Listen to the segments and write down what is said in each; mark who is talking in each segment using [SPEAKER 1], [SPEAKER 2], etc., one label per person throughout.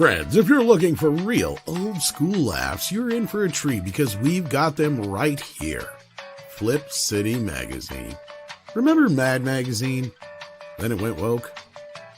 [SPEAKER 1] Friends, if you're looking for real old school laughs, you're in for a treat because we've got them right here. Flip City Magazine. Remember MEAD magazine? Then it went woke?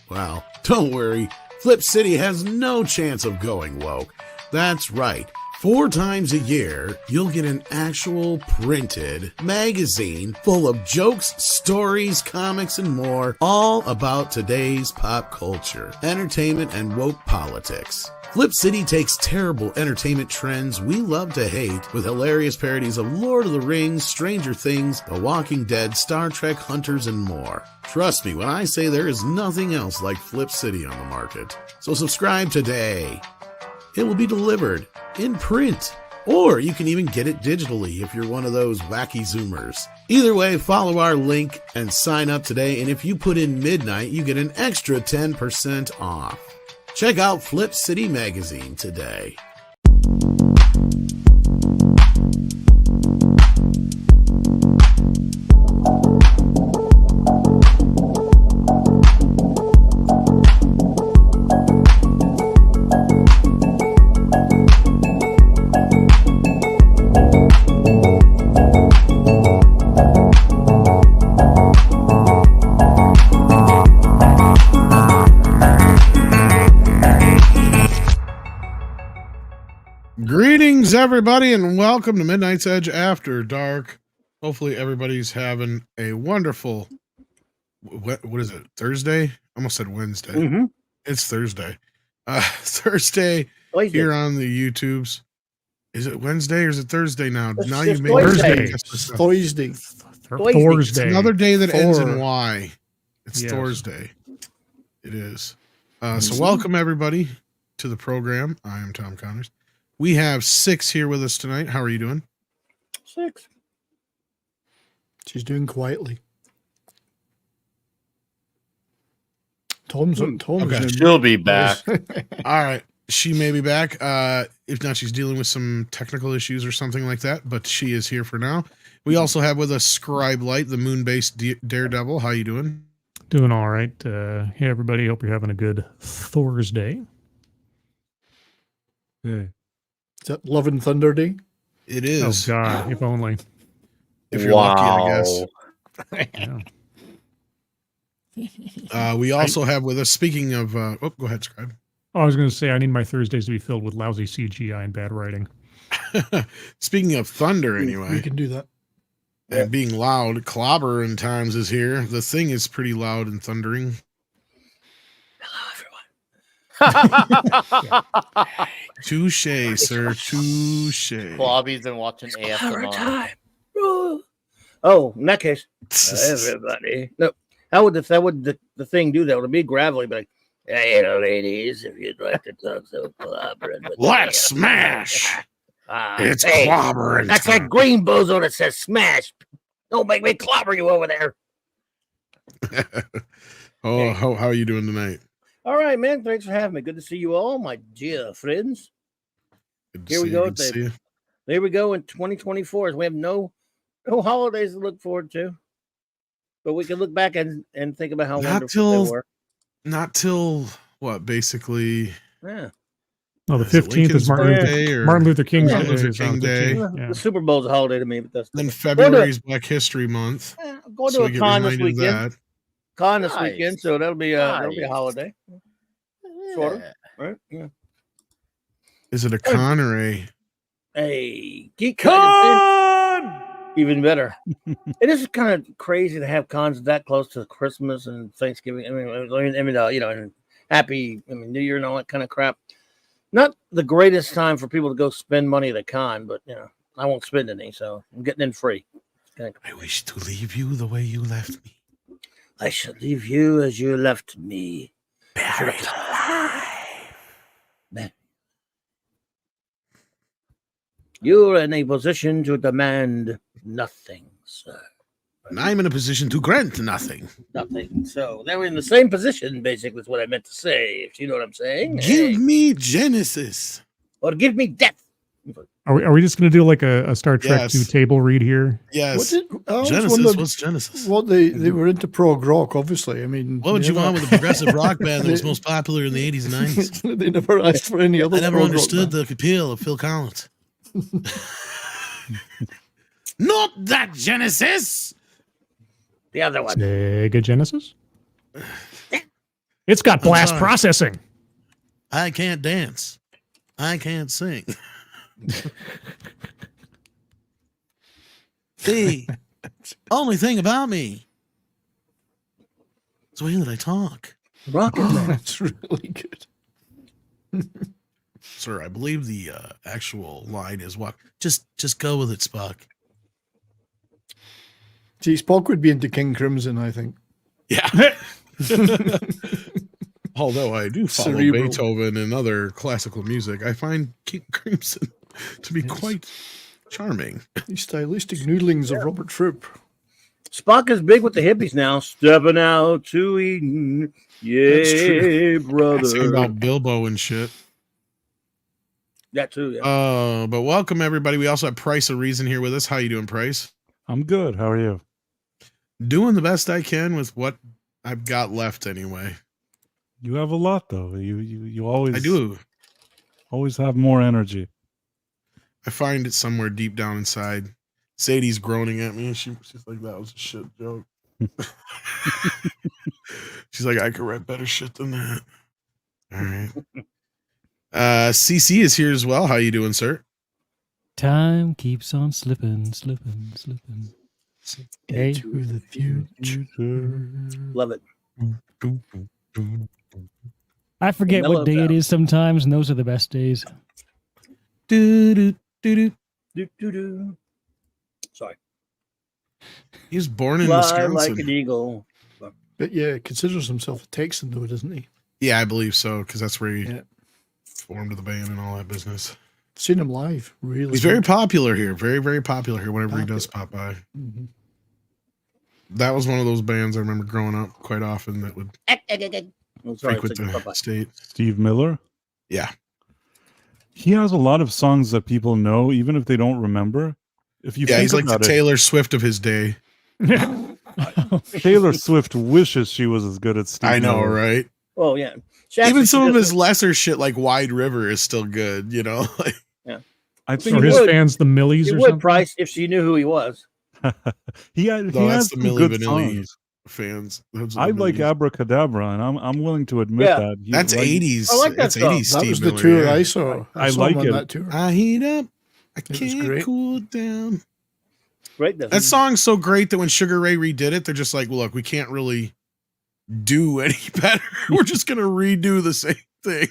[SPEAKER 1] Well, don't worry. Flip City has no chance of going woke. That's right. 4 times a year, you'll get an actual printed magazine full of jokes, stories, comics, and more, all about today's pop culture, entertainment, and woke politics. Flip City takes terrible entertainment trends we love to hate with hilarious parodies of Lord of the Rings, Stranger Things, The Walking Dead, Star Trek, Hunters, and more. Trust me when I say there is nothing else like Flip City on the market. So subscribe today. It will be delivered in print, or you can even get it digitally if you're one of those wacky Zoomers. Either way, follow our link and sign up today, and if you put in midnight, you get an extra 10% off. Check out Flip City Magazine today. Greetings, everybody, and welcome to Midnight's Edge After Dark. Hopefully, everybody's having a wonderful, what is it, Thursday? I almost said Wednesday.
[SPEAKER 2] Mm-hmm.
[SPEAKER 1] It's Thursday. Thursday here on the YouTubes. Is it Wednesday or is it Thursday now?
[SPEAKER 2] It's
[SPEAKER 1] now you made
[SPEAKER 2] Thursday.
[SPEAKER 1] Thursday. It's another day that ends in Y. It's Thursday. It is. So welcome, everybody, to the program. I am Tom Connors. We have 6 here with us tonight. How are you doing?
[SPEAKER 2] 6.
[SPEAKER 3] She's doing quietly. Tom's okay.
[SPEAKER 2] She'll be back.
[SPEAKER 1] All right. She may be back. If not, she's dealing with some technical issues or something like that, but she is here for now. We also have with us Scribe Light, the moon-based daredevil. How you doing?
[SPEAKER 4] Doing all right. Hey, everybody. Hope you're having a good Thursday.
[SPEAKER 3] Yeah. Is that Love and Thunder Day?
[SPEAKER 1] It is.
[SPEAKER 4] Oh, God. If only.
[SPEAKER 1] If you're lucky, I guess. We also have with us, speaking of... go ahead, Scribe.
[SPEAKER 4] I was going to say, I need my Thursdays to be filled with lousy CGI and bad writing.
[SPEAKER 1] Speaking of thunder, anyway.
[SPEAKER 3] We can do that.
[SPEAKER 1] And being loud, clobbering times is here. The thing is pretty loud and thundering. Touche, sir. Touche.
[SPEAKER 2] Bobby's been watching ASMR.
[SPEAKER 5] Oh, in that case, everybody. No, how would the thing do that? Would it be gravelly? But like, hey, ladies, if you'd like to talk so clobbering with
[SPEAKER 1] let's smash. It's clobbering.
[SPEAKER 5] That's that green bozo that says smash. Don't make me clobber you over there.
[SPEAKER 1] How are you doing tonight?
[SPEAKER 5] All right, man. Thanks for having me. Good to see you all, my dear friends. Here we go. There we go in 2024. We have no holidays to look forward to, but we can look back and think about how wonderful they were.
[SPEAKER 1] Not till what? Basically,
[SPEAKER 5] yeah.
[SPEAKER 4] Oh, the 15th is Martin Luther King's Day.
[SPEAKER 1] Martin Luther King Day.
[SPEAKER 5] Yeah. The Super Bowl's a holiday to me, but that's
[SPEAKER 1] then February is Black History Month.
[SPEAKER 5] I'm going to a con this weekend. This
[SPEAKER 2] Nice.
[SPEAKER 5] weekend, so that'll be a holiday. Sort of, right? Yeah.
[SPEAKER 1] Is it a con or
[SPEAKER 5] a geek con? Even better. It is kind of crazy to have cons that close to Christmas and Thanksgiving. I mean, and happy New Year and all that kind of crap. Not the greatest time for people to go spend money at a con, but I won't spend any, so I'm getting in free.
[SPEAKER 1] I wish to leave you the way you left me.
[SPEAKER 5] I shall leave you as you left me.
[SPEAKER 1] Buried alive.
[SPEAKER 5] You're in a position to demand nothing, sir.
[SPEAKER 1] And I'm in a position to grant nothing.
[SPEAKER 5] Nothing. So they were in the same position, basically, is what I meant to say, if you know what I'm saying.
[SPEAKER 1] Give me Genesis.
[SPEAKER 5] Or give me death.
[SPEAKER 4] Are we just going to do like a Star Trek
[SPEAKER 1] Yes.
[SPEAKER 4] 2 table read here?
[SPEAKER 1] Yes.
[SPEAKER 3] I always
[SPEAKER 1] Genesis.
[SPEAKER 3] wondered
[SPEAKER 1] What's Genesis?
[SPEAKER 3] what they were into prog rock, obviously. I mean,
[SPEAKER 1] What would you want with a progressive rock band that was most popular in the 80s and 90s?
[SPEAKER 3] They never asked for any other.
[SPEAKER 1] I never
[SPEAKER 3] prog rock
[SPEAKER 1] understood
[SPEAKER 3] band.
[SPEAKER 1] the appeal of Phil Collins. Not that Genesis.
[SPEAKER 5] The other one.
[SPEAKER 4] Sega Genesis? It's got blast
[SPEAKER 1] sorry.
[SPEAKER 4] processing.
[SPEAKER 1] I can't dance. I can't sing. The only thing about me is the way that I talk.
[SPEAKER 5] Rocket Man.
[SPEAKER 3] That's really good.
[SPEAKER 1] Sir, I believe the actual line is what? Just go with it, Spock.
[SPEAKER 3] Gee, Spock would be into King Crimson, I think.
[SPEAKER 1] Yeah. Although I do follow
[SPEAKER 3] Cerebral.
[SPEAKER 1] Beethoven and other classical music, I find King Crimson to be quite charming.
[SPEAKER 3] The stylistic noodlings of Robert Fripp.
[SPEAKER 5] Spock is big with the hippies now. Stepping out to Eden. Yeah, brother.
[SPEAKER 1] Sing about Bilbo and shit.
[SPEAKER 5] That too, yeah.
[SPEAKER 1] But welcome everybody. We also have Price of Reason here with us. How you doing, Price?
[SPEAKER 6] I'm good. How are you?
[SPEAKER 1] Doing the best I can with what I've got left anyway.
[SPEAKER 6] You have a lot though. You always
[SPEAKER 1] I do.
[SPEAKER 6] always have more energy.
[SPEAKER 1] I find it somewhere deep down inside. Sadie's groaning at me and she's like, that was a shit joke. She's like, I could write better shit than that. All right. CC is here as well. How you doing, sir?
[SPEAKER 7] Time keeps on slipping. Hey,
[SPEAKER 3] Into the future.
[SPEAKER 5] Love it.
[SPEAKER 7] I forget
[SPEAKER 5] Mellow
[SPEAKER 7] what day
[SPEAKER 5] down.
[SPEAKER 7] it is sometimes, and those are the best days.
[SPEAKER 1] Do.
[SPEAKER 5] Do, do, do. Sorry.
[SPEAKER 1] He was born in
[SPEAKER 5] Fly
[SPEAKER 1] Wisconsin.
[SPEAKER 5] like an eagle.
[SPEAKER 3] But yeah, considers himself a Texan, though, doesn't he?
[SPEAKER 1] Yeah, I believe so, because that's where he
[SPEAKER 3] Yeah.
[SPEAKER 1] formed the band and all that business.
[SPEAKER 3] Seen him live. Really.
[SPEAKER 1] He's very popular here. Very, very popular here whenever he does pop by.
[SPEAKER 3] Mhm.
[SPEAKER 1] That was one of those bands I remember growing up quite often that would
[SPEAKER 5] I'm sorry.
[SPEAKER 1] frequent
[SPEAKER 5] it's like,
[SPEAKER 1] the
[SPEAKER 5] bye-bye.
[SPEAKER 1] state.
[SPEAKER 6] Steve Miller.
[SPEAKER 1] Yeah.
[SPEAKER 6] He has a lot of songs that people know, even if they don't remember. If you
[SPEAKER 1] Yeah,
[SPEAKER 6] think
[SPEAKER 1] he's like the
[SPEAKER 6] about it,
[SPEAKER 1] Taylor Swift of his day.
[SPEAKER 6] Taylor Swift wishes she was as good as Steve
[SPEAKER 1] I know,
[SPEAKER 6] Miller.
[SPEAKER 1] right?
[SPEAKER 5] Oh, yeah.
[SPEAKER 1] Even some of his lesser shit like Wide River is still good, you know? Like,
[SPEAKER 6] I think
[SPEAKER 4] Or his
[SPEAKER 5] would.
[SPEAKER 4] fans, the Millies
[SPEAKER 5] She
[SPEAKER 4] or
[SPEAKER 5] would,
[SPEAKER 4] something?
[SPEAKER 5] Price, if she knew who he was.
[SPEAKER 6] he
[SPEAKER 1] no,
[SPEAKER 6] has
[SPEAKER 1] that's the
[SPEAKER 6] some
[SPEAKER 1] Milli
[SPEAKER 6] good
[SPEAKER 1] Vanilli
[SPEAKER 6] songs.
[SPEAKER 1] fans. Those are
[SPEAKER 6] I
[SPEAKER 1] the
[SPEAKER 6] like
[SPEAKER 1] Millis.
[SPEAKER 6] Abracadabra, and I'm willing to admit
[SPEAKER 5] Yeah.
[SPEAKER 6] that.
[SPEAKER 1] That's
[SPEAKER 6] like,
[SPEAKER 1] 80s.
[SPEAKER 5] I like that
[SPEAKER 1] That's
[SPEAKER 5] song.
[SPEAKER 1] 80s
[SPEAKER 3] That
[SPEAKER 1] Steve
[SPEAKER 3] was the
[SPEAKER 1] Miller,
[SPEAKER 3] tour
[SPEAKER 1] yeah.
[SPEAKER 3] I saw.
[SPEAKER 6] I
[SPEAKER 3] saw
[SPEAKER 6] like
[SPEAKER 3] him on
[SPEAKER 6] it.
[SPEAKER 3] that tour.
[SPEAKER 1] I heat up. I
[SPEAKER 3] was
[SPEAKER 1] can't
[SPEAKER 3] great.
[SPEAKER 1] cool it down.
[SPEAKER 5] Great.
[SPEAKER 1] That song's so great that when Sugar Ray redid it, they're just like, look, we can't really do any better. We're just going to redo the same thing.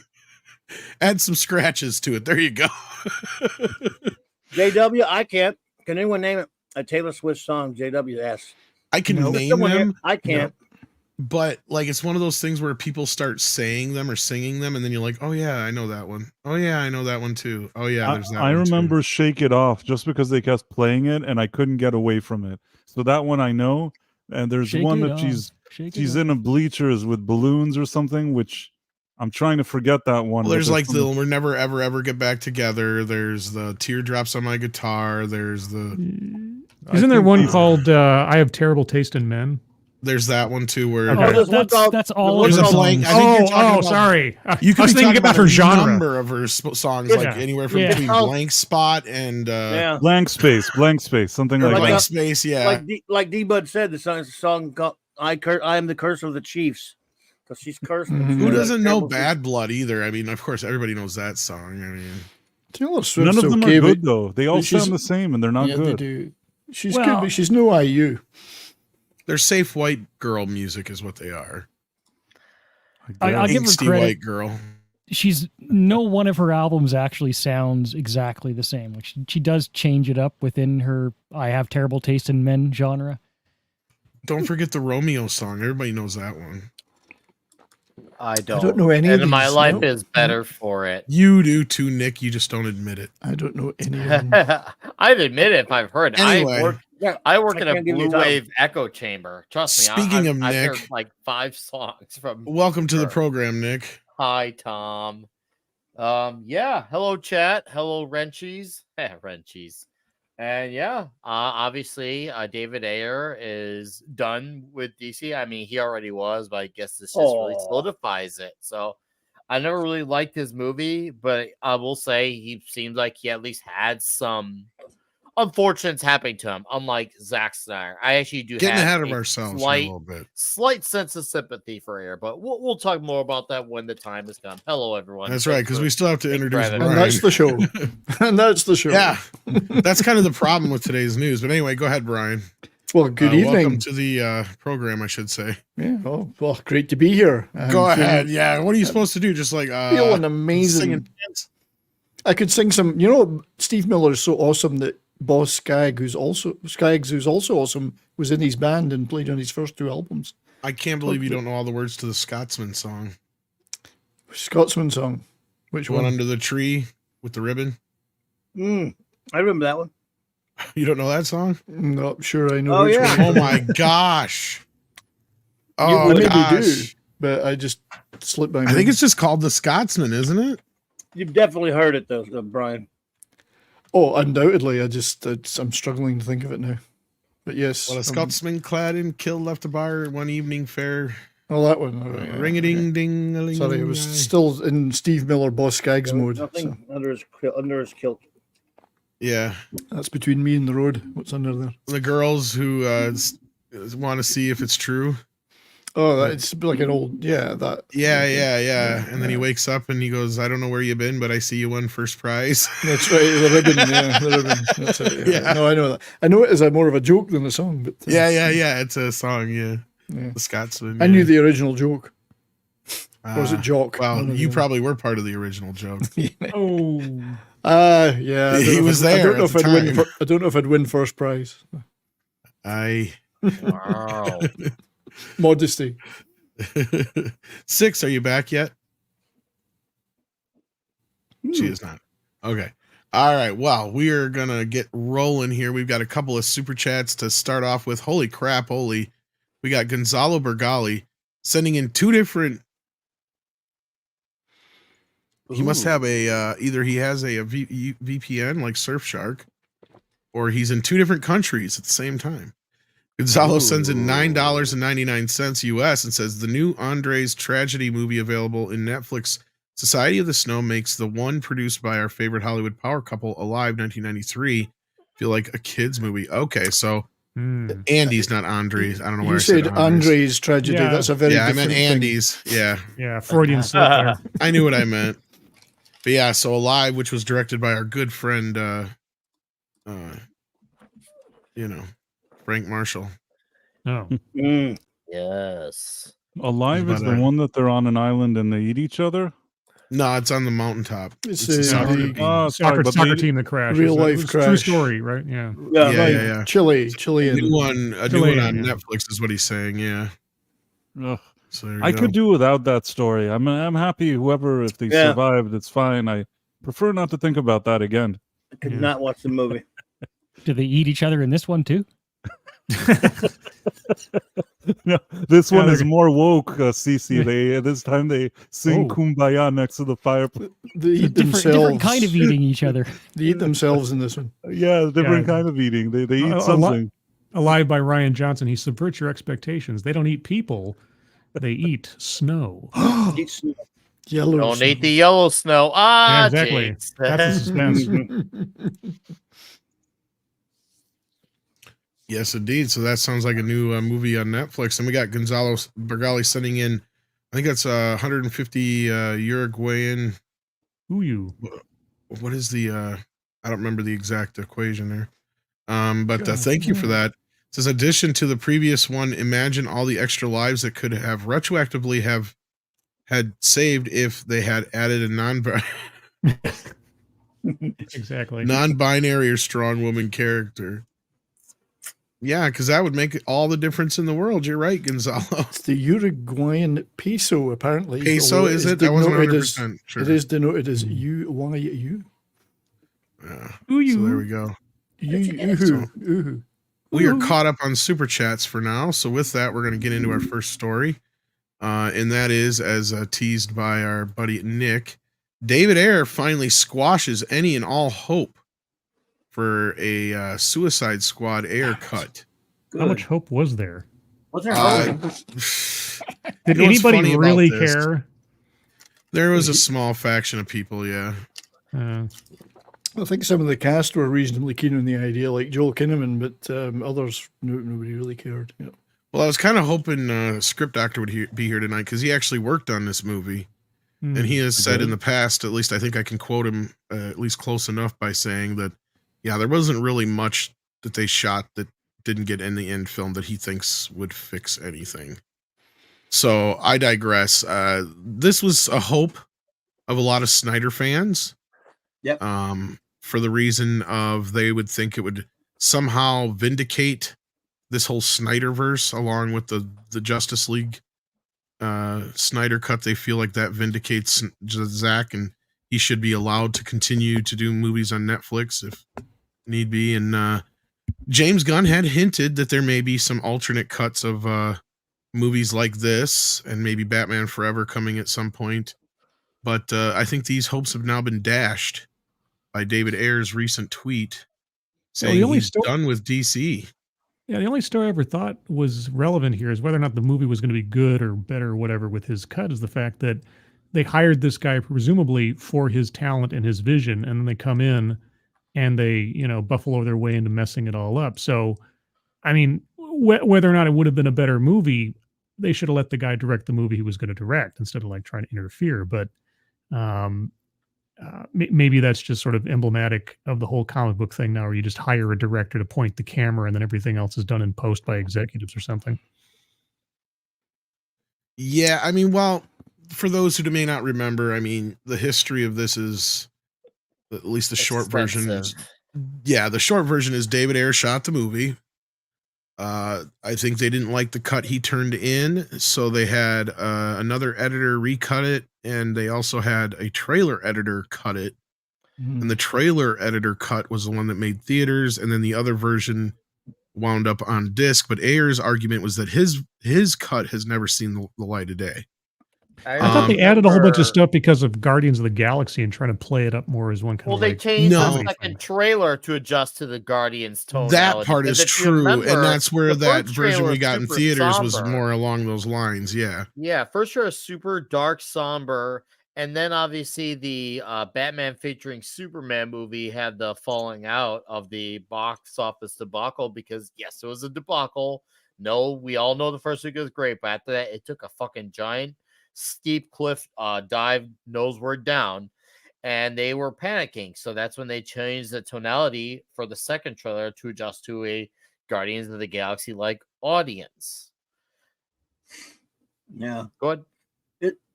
[SPEAKER 1] Add some scratches to it. There you go.
[SPEAKER 5] JW, I can't. Can anyone name it? A Taylor Swift song, JWS.
[SPEAKER 1] I can
[SPEAKER 3] No.
[SPEAKER 1] name
[SPEAKER 5] Someone here-
[SPEAKER 1] them,
[SPEAKER 5] I can't.
[SPEAKER 1] but like it's one of those things where people start saying them or singing them, and then you're like, oh yeah, I know that one. Oh yeah, I know that one too. Oh yeah, there's that
[SPEAKER 6] I
[SPEAKER 1] one too.
[SPEAKER 6] remember Shake It Off just because they kept playing it and I couldn't get away from it. So that one I know. And there's
[SPEAKER 7] Shake
[SPEAKER 6] one
[SPEAKER 7] it
[SPEAKER 6] that
[SPEAKER 7] off, shake it
[SPEAKER 6] she's
[SPEAKER 7] off.
[SPEAKER 6] in a bleachers with balloons or something, which I'm trying to forget that one.
[SPEAKER 1] Well,
[SPEAKER 6] but
[SPEAKER 1] there's like
[SPEAKER 6] some-
[SPEAKER 1] the we'll never ever ever get back together. There's the teardrops on my guitar. There's the
[SPEAKER 6] I
[SPEAKER 4] Isn't there
[SPEAKER 6] think
[SPEAKER 4] one
[SPEAKER 6] these-
[SPEAKER 4] called I Have Terrible Taste in Men?
[SPEAKER 1] there's that one too where
[SPEAKER 4] Okay.
[SPEAKER 5] Oh, there's one called-
[SPEAKER 7] That's all
[SPEAKER 5] there's
[SPEAKER 7] of
[SPEAKER 1] one
[SPEAKER 7] the
[SPEAKER 1] called blank-
[SPEAKER 7] songs.
[SPEAKER 1] I think you're
[SPEAKER 4] Oh,
[SPEAKER 1] talking about-
[SPEAKER 4] sorry.
[SPEAKER 1] you
[SPEAKER 4] I
[SPEAKER 1] can
[SPEAKER 4] was
[SPEAKER 1] be
[SPEAKER 4] thinking
[SPEAKER 1] talking
[SPEAKER 4] about
[SPEAKER 1] about
[SPEAKER 4] her
[SPEAKER 1] a
[SPEAKER 4] genre.
[SPEAKER 1] number of her songs,
[SPEAKER 5] Yeah.
[SPEAKER 1] like anywhere from
[SPEAKER 7] Yeah.
[SPEAKER 1] between
[SPEAKER 5] It's called-
[SPEAKER 1] Blank Spot and
[SPEAKER 5] Yeah.
[SPEAKER 6] blank space, something
[SPEAKER 5] Yeah,
[SPEAKER 6] like
[SPEAKER 5] like
[SPEAKER 1] Blank
[SPEAKER 6] that.
[SPEAKER 1] Space. Yeah,
[SPEAKER 5] Like D Bud said, the song is a song called I Am the Curse of the Chiefs. Because she's cursed.
[SPEAKER 3] Mhm.
[SPEAKER 1] who
[SPEAKER 5] She's
[SPEAKER 1] doesn't know
[SPEAKER 5] terrible
[SPEAKER 1] Bad Blood either? I mean, of course, everybody knows that song. I mean,
[SPEAKER 3] Taylor Swift's
[SPEAKER 6] None of them
[SPEAKER 3] okay,
[SPEAKER 6] are
[SPEAKER 3] but
[SPEAKER 6] good though. They all
[SPEAKER 3] she's-
[SPEAKER 6] sound the same and they're not
[SPEAKER 3] yeah, they
[SPEAKER 6] good.
[SPEAKER 3] do. She's
[SPEAKER 7] Well-
[SPEAKER 3] good, but she's no IU.
[SPEAKER 1] they're safe white girl music, is what they are.
[SPEAKER 7] I'll give her
[SPEAKER 1] Angsty
[SPEAKER 7] credit.
[SPEAKER 1] white girl.
[SPEAKER 7] She's no one of her albums actually sounds exactly the same. Like she does change it up within her I Have Terrible Taste in Men genre.
[SPEAKER 1] Don't forget the Romeo song. Everybody knows that one.
[SPEAKER 2] I don't.
[SPEAKER 3] don't know any of
[SPEAKER 2] And my
[SPEAKER 3] these,
[SPEAKER 2] life
[SPEAKER 3] no.
[SPEAKER 2] is better for it.
[SPEAKER 1] You do too, Nick. You just don't admit it.
[SPEAKER 3] I don't know any of them.
[SPEAKER 2] I'd admit it if I've heard it.
[SPEAKER 1] Anyway.
[SPEAKER 2] I work
[SPEAKER 5] I
[SPEAKER 2] in a
[SPEAKER 5] can't give you
[SPEAKER 2] blue
[SPEAKER 5] time.
[SPEAKER 2] wave echo chamber. Trust me.
[SPEAKER 1] Speaking
[SPEAKER 2] I've
[SPEAKER 1] of
[SPEAKER 2] I've
[SPEAKER 1] Nick-
[SPEAKER 2] heard like 5 songs from.
[SPEAKER 1] Welcome to the
[SPEAKER 2] Sure.
[SPEAKER 1] program, Nick.
[SPEAKER 2] Hi, Tom. Yeah. Hello, chat. Hello, Wrenchies. Wrenchies. And yeah, obviously, David Ayer is done with DC. I mean, he already was, but I guess this just really
[SPEAKER 5] Aw.
[SPEAKER 2] solidifies it. So I never really liked his movie, but I will say he seems like he at least had some unfortunates happening to him, unlike Zack Snyder. I actually do
[SPEAKER 1] Getting
[SPEAKER 2] have
[SPEAKER 1] ahead of
[SPEAKER 2] a
[SPEAKER 1] ourselves here a little bit.
[SPEAKER 2] slight sense of sympathy for Ayer, but we'll talk more about that when the time has come. Hello, everyone.
[SPEAKER 1] That's right, because we still have to introduce
[SPEAKER 2] having
[SPEAKER 1] Brian.
[SPEAKER 3] And that's the show. And that's the show.
[SPEAKER 1] Yeah, that's kind of the problem with today's news. But anyway, go ahead, Brian.
[SPEAKER 3] Well, good evening.
[SPEAKER 1] Welcome to the program, I should say.
[SPEAKER 3] Yeah. Oh, well, great to be here.
[SPEAKER 1] Go ahead. Yeah. What are you supposed to do? Just like
[SPEAKER 3] Feeling amazing.
[SPEAKER 1] sing and dance?
[SPEAKER 3] I could sing some. You know, Steve Miller is so awesome that Boss Skaggs, who's also awesome, was in his band and played on his first 2 albums.
[SPEAKER 1] I can't believe you don't know all the words to the Scotsman song.
[SPEAKER 3] Scotsman song. Which
[SPEAKER 1] One
[SPEAKER 3] one?
[SPEAKER 1] under the tree with the ribbon.
[SPEAKER 5] I remember that one.
[SPEAKER 1] You don't know that song?
[SPEAKER 3] Not sure I know
[SPEAKER 5] Oh,
[SPEAKER 3] which
[SPEAKER 5] yeah.
[SPEAKER 3] one.
[SPEAKER 1] Oh my gosh.
[SPEAKER 3] I
[SPEAKER 1] Oh
[SPEAKER 3] maybe do,
[SPEAKER 1] gosh.
[SPEAKER 3] but I just slipped my
[SPEAKER 1] I think it's just called the Scotsman, isn't it?
[SPEAKER 5] You've definitely heard it, though, Brian.
[SPEAKER 3] Oh, undoubtedly. I'm struggling to think of it now. But yes.
[SPEAKER 1] Well, a Scotsman clad in kill left a bar one evening fair.
[SPEAKER 3] Oh, that one. Oh, yeah.
[SPEAKER 1] Ring a ding ding.
[SPEAKER 3] Sorry, it was still in Steve Miller Boss Skaggs mode.
[SPEAKER 5] Nothing under his kilt.
[SPEAKER 1] Yeah.
[SPEAKER 3] That's between me and the road. What's under there?
[SPEAKER 1] The girls who want to see if it's true.
[SPEAKER 3] Oh, that's like an old, that.
[SPEAKER 1] Yeah. And then he wakes up and he goes, I don't know where you've been, but I see you won first prize.
[SPEAKER 3] That's right, the ribbon, the ribbon. That's it, yeah.
[SPEAKER 1] Yeah.
[SPEAKER 3] No, I know that. I know it as more of a joke than a song, but
[SPEAKER 1] Yeah. It's a song, yeah. The Scotsman.
[SPEAKER 3] I knew the original joke. Or was it joke?
[SPEAKER 1] Well, you probably were part of the original joke.
[SPEAKER 7] Oh,
[SPEAKER 3] yeah. I don't
[SPEAKER 1] He
[SPEAKER 3] know
[SPEAKER 1] was
[SPEAKER 3] if I
[SPEAKER 1] there
[SPEAKER 3] don't know
[SPEAKER 1] at
[SPEAKER 3] if
[SPEAKER 1] the
[SPEAKER 3] I'd win.
[SPEAKER 1] time.
[SPEAKER 3] I don't know if I'd win first prize.
[SPEAKER 2] Wow.
[SPEAKER 3] Modesty.
[SPEAKER 1] 6, are you back yet? She is not. Okay. All right. Well, we are going to get rolling here. We've got a couple of super chats to start off with. Holy crap. We got Gonzalo Bergali sending in 2 different. He must have either he has a VPN like Surfshark, or he's in 2 different countries at the same time. Gonzalo sends in $9.99 US and says the new Andres tragedy movie available in Netflix. Society of the Snow makes the one produced by our favorite Hollywood power couple, Alive, 1993, feel like a kids movie. Okay, so Andy's not Andres. I don't know why
[SPEAKER 3] You
[SPEAKER 1] I said
[SPEAKER 3] said Andres tragedy.
[SPEAKER 4] Yeah.
[SPEAKER 3] That's a very
[SPEAKER 1] Yeah, I
[SPEAKER 3] different
[SPEAKER 1] meant
[SPEAKER 3] thing.
[SPEAKER 1] Andy's. Yeah,
[SPEAKER 4] Yeah, Freudian slip there.
[SPEAKER 1] I knew what I meant. But yeah, so Alive, which was directed by our good friend, Frank Marshall.
[SPEAKER 4] Oh,
[SPEAKER 2] Yes.
[SPEAKER 6] Alive is
[SPEAKER 1] But,
[SPEAKER 6] the one that they're on an island and they eat each other.
[SPEAKER 1] No, it's on the mountaintop.
[SPEAKER 3] It's
[SPEAKER 1] a soccer
[SPEAKER 3] the
[SPEAKER 1] team.
[SPEAKER 6] Oh, sorry,
[SPEAKER 4] soccer,
[SPEAKER 6] but
[SPEAKER 4] soccer
[SPEAKER 6] they-
[SPEAKER 4] team that crashed.
[SPEAKER 3] Real life
[SPEAKER 4] True
[SPEAKER 3] crash.
[SPEAKER 4] story, right? Yeah.
[SPEAKER 1] Yeah.
[SPEAKER 3] Chilean.
[SPEAKER 1] A new one on
[SPEAKER 4] Chilean, yeah.
[SPEAKER 1] Netflix is what he's saying. Yeah.
[SPEAKER 6] Ugh.
[SPEAKER 1] So there you
[SPEAKER 6] I
[SPEAKER 1] go.
[SPEAKER 6] could do without that story. I'm happy. Whoever, if they survived, it's fine. I prefer not to think about that again.
[SPEAKER 5] I could not watch the movie.
[SPEAKER 7] do they eat each other in this one too?
[SPEAKER 6] No, this one
[SPEAKER 4] they're-
[SPEAKER 6] is more woke, CC. This time they sing "Kumbaya" next to the fireplace.
[SPEAKER 3] They eat
[SPEAKER 7] Different
[SPEAKER 3] themselves.
[SPEAKER 7] kind of eating each other.
[SPEAKER 3] They eat themselves in this one.
[SPEAKER 6] Yeah, different
[SPEAKER 4] Yeah.
[SPEAKER 6] kind of eating. They eat
[SPEAKER 4] A lot-
[SPEAKER 6] something.
[SPEAKER 4] Alive by Ryan Johnson. He subverts your expectations. They don't eat people. They eat snow.
[SPEAKER 3] Yellow.
[SPEAKER 2] Don't eat the yellow snow.
[SPEAKER 4] Yeah, exactly.
[SPEAKER 2] Jinx.
[SPEAKER 4] That's the suspense.
[SPEAKER 1] Yes, indeed. So that sounds like a new movie on Netflix. And we got Gonzalo Bergali sending in, I think that's 150 Uruguayan.
[SPEAKER 4] Who you?
[SPEAKER 1] What is the, I don't remember the exact equation there. But thank you for that. It says, addition to the previous one, imagine all the extra lives that could have retroactively had saved if they had added a
[SPEAKER 4] Exactly.
[SPEAKER 1] non-binary or strong woman character. Yeah, because that would make all the difference in the world. You're right, Gonzalo.
[SPEAKER 3] It's the Uruguayan peso, apparently.
[SPEAKER 1] Peso,
[SPEAKER 3] although
[SPEAKER 1] is it? I wasn't
[SPEAKER 3] denoted
[SPEAKER 1] 100% sure.
[SPEAKER 3] It is denoted as UYU.
[SPEAKER 1] Yeah.
[SPEAKER 4] Who
[SPEAKER 1] So there we go.
[SPEAKER 3] Ooh.
[SPEAKER 1] We are caught up on super chats for now. So with that, we're going to get into our first story. And that is, as teased by our buddy Nick, David Ayer finally squashes any and all hope for a Suicide Squad Ayer cut.
[SPEAKER 4] How much hope was there?
[SPEAKER 5] What's there
[SPEAKER 1] Uh,
[SPEAKER 5] hope?
[SPEAKER 4] Did
[SPEAKER 1] You know what's
[SPEAKER 4] anybody
[SPEAKER 1] funny about
[SPEAKER 4] really
[SPEAKER 1] this?
[SPEAKER 4] care?
[SPEAKER 1] There was a small faction of people, yeah.
[SPEAKER 3] I think some of the cast were reasonably keen on the idea, like Joel Kinnaman, but others, nobody really cared. Yeah.
[SPEAKER 1] Well, I was kind of hoping Script Doctor would be here tonight because he actually worked on this movie. And he has said in the past, at least I think I can quote him at least close enough by saying that, yeah, there wasn't really much that they shot that didn't get in the end film that he thinks would fix anything. So I digress. This was a hope of a lot of Snyder fans.
[SPEAKER 5] Yep.
[SPEAKER 1] For the reason of they would think it would somehow vindicate this whole Snyderverse along with the Justice League Snyder cut. They feel like that vindicates Zack and he should be allowed to continue to do movies on Netflix if need be. And James Gunn had hinted that there may be some alternate cuts of movies like this and maybe Batman Forever coming at some point. But I think these hopes have now been dashed by David Ayer's recent tweet saying he's done with DC.
[SPEAKER 4] Yeah, the only story I ever thought was relevant here is whether or not the movie was going to be good or better or whatever with his cut is the fact that they hired this guy presumably for his talent and his vision, and then they come in and they, buffalo their way into messing it all up. So, I mean, whether or not it would have been a better movie, they should have let the guy direct the movie he was going to direct instead of like trying to interfere. But maybe that's just sort of emblematic of the whole comic book thing now, where you just hire a director to point the camera and then everything else is done in post by executives or something.
[SPEAKER 1] Yeah, I mean, well, for those who may not remember, I mean, the history of this is, at least the short version. The short version is David Ayer shot the movie. I think they didn't like the cut he turned in, so they had another editor recut it, and they also had a trailer editor cut it. And the trailer editor cut was the one that made theaters, and then the other version wound up on disc. But Ayer's argument was that his cut has never seen the light of day.
[SPEAKER 4] I thought they added a whole bunch of stuff because of Guardians of the Galaxy and trying to play it up more as one kind of.
[SPEAKER 2] Well, they changed the second trailer to adjust to the Guardians tone.
[SPEAKER 1] That part is true, and that's where that version we got in theaters was more along those lines. Yeah.
[SPEAKER 2] Yeah, first trailer is super dark, somber, and then obviously the Batman featuring Superman movie had the falling out of the box office debacle because yes, it was a debacle. No, we all know the first week was great, but after that, it took a fucking giant steep cliff dive noseward down, and they were panicking. So that's when they changed the tonality for the second trailer to adjust to a Guardians of the Galaxy like audience.
[SPEAKER 5] Yeah,
[SPEAKER 2] go ahead.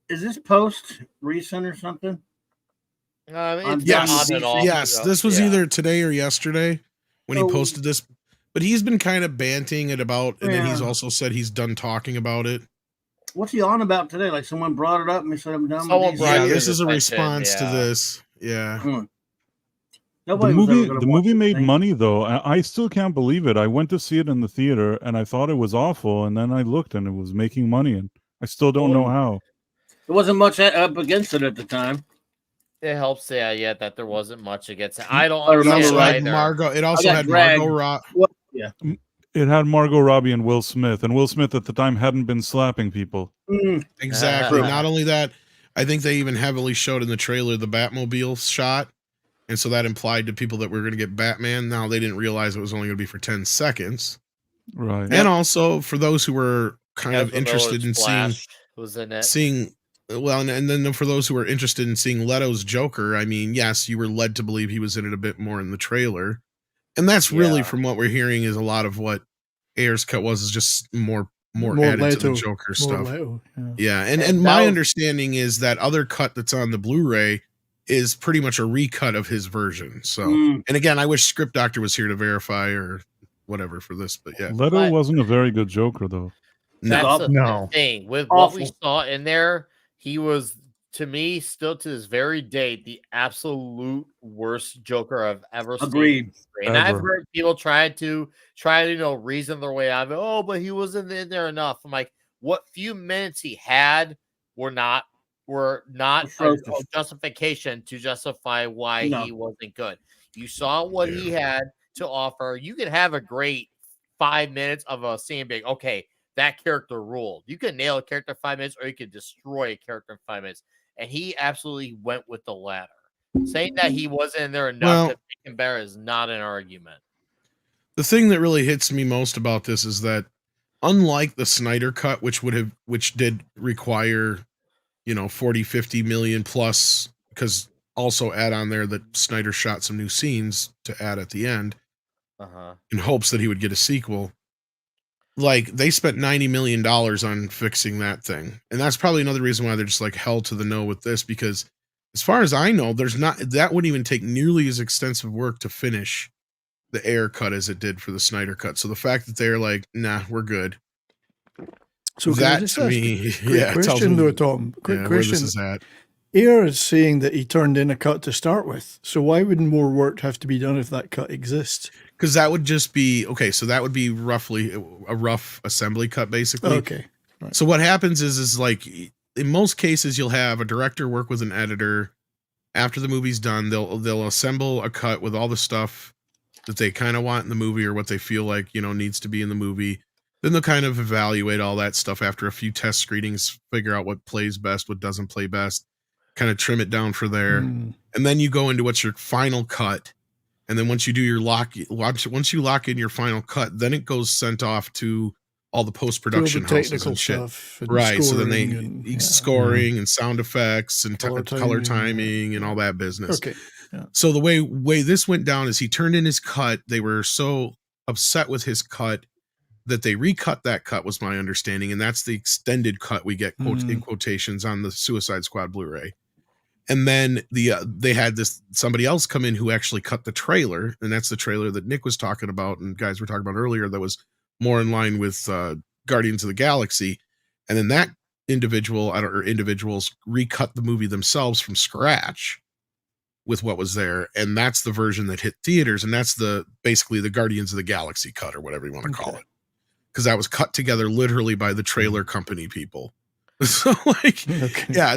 [SPEAKER 5] Is this post recent or something?
[SPEAKER 1] Yes. This was either today or yesterday when he posted this, but he's been kind of banting it about, and then he's also said he's done talking about it.
[SPEAKER 5] What's he on about today? Like someone brought it up and he said, I'm done.
[SPEAKER 1] This is a response to this. Yeah.
[SPEAKER 6] The movie made money, though. I still can't believe it. I went to see it in the theater, and I thought it was awful, and then I looked, and it was making money, and I still don't know how.
[SPEAKER 5] There wasn't much up against it at the time.
[SPEAKER 2] It helps, that there wasn't much against it. I don't remember
[SPEAKER 1] Margot. It also had Margot Robbie.
[SPEAKER 5] Yeah.
[SPEAKER 6] It had Margot Robbie and Will Smith, and Will Smith at the time hadn't been slapping people.
[SPEAKER 1] Exactly. Not only that, I think they even heavily showed in the trailer the Batmobile shot, and so that implied to people that we're going to get Batman. Now they didn't realize it was only going to be for 10 seconds,
[SPEAKER 6] right?
[SPEAKER 1] And also for those who were kind of interested in seeing. Well, and then for those who are interested in seeing Leto's Joker, I mean, yes, you were led to believe he was in it a bit more in the trailer. And that's really, from what we're hearing, is a lot of what Ayer's cut was is just more added Leto, to the Joker stuff. Leto, yeah. And my understanding is that other cut that's on the Blu-ray is pretty much a recut of his version. So, and again, I wish Script Doctor was here to verify or whatever for this, but yeah.
[SPEAKER 6] Leto wasn't a very good Joker, though.
[SPEAKER 2] That's the thing. With what we saw in there, he was, to me, still to this very day, the absolute worst Joker I've ever seen. And I've heard people try to reason their way out of it. Oh, but he wasn't in there enough. I'm like, what few minutes he had were not were not a
[SPEAKER 5] Atrocious.
[SPEAKER 2] justification to justify why
[SPEAKER 5] No.
[SPEAKER 2] he wasn't good. You saw what he had to offer. You could have a great 5 minutes of a scene being, okay, that character ruled. You could nail a character in 5 minutes, or you could destroy a character in 5 minutes. And he absolutely went with the latter. Saying that he wasn't in there enough to make him better is not an argument.
[SPEAKER 1] The thing that really hits me most about this is that, unlike the Snyder cut, which did require, 40, 50 million plus, because also add on there that Snyder shot some new scenes to add at the end in hopes that he would get a sequel. Like, they spent $90 million on fixing that thing. And that's probably another reason why they're just like hell to the no with this, because as far as I know, that wouldn't even take nearly as extensive work to finish the Ayer cut as it did for the Snyder cut. So the fact that they're like, nah, we're good.
[SPEAKER 3] So
[SPEAKER 1] that to me,
[SPEAKER 3] question though, Tom. Quick question. Where this is at. Ayer is saying that he turned in a cut to start with. So why wouldn't more work have to be done if that cut exists?
[SPEAKER 1] Because that would just be so that would be roughly a rough assembly cut, basically.
[SPEAKER 3] Okay.
[SPEAKER 1] Right. So what happens is like, in most cases, you'll have a director work with an editor. After the movie's done, they'll assemble a cut with all the stuff that they kind of want in the movie, or what they feel like, needs to be in the movie. Then they'll kind of evaluate all that stuff after a few test screenings, figure out what plays best, what doesn't play best, kind of trim it down for there. And then you go into what's your final cut. And then once you do your once you lock in your final cut, then it goes sent off to all the post-production houses and shit. Right. So then they scoring and sound effects and color timing and all that business.
[SPEAKER 3] Okay. Yeah.
[SPEAKER 1] So the way this went down is he turned in his cut. They were so upset with his cut that they recut that cut, was my understanding. And that's the extended cut we get in quotations on the Suicide Squad Blu-ray. And then they had somebody else come in who actually cut the trailer. And that's the trailer that Nick was talking about and guys were talking about earlier, that was more in line with Guardians of the Galaxy. And then that individuals recut the movie themselves from scratch with what was there. And that's the version that hit theaters. And that's basically the Guardians of the Galaxy cut, or whatever you want to call it. Because that was cut together literally by the trailer company people. So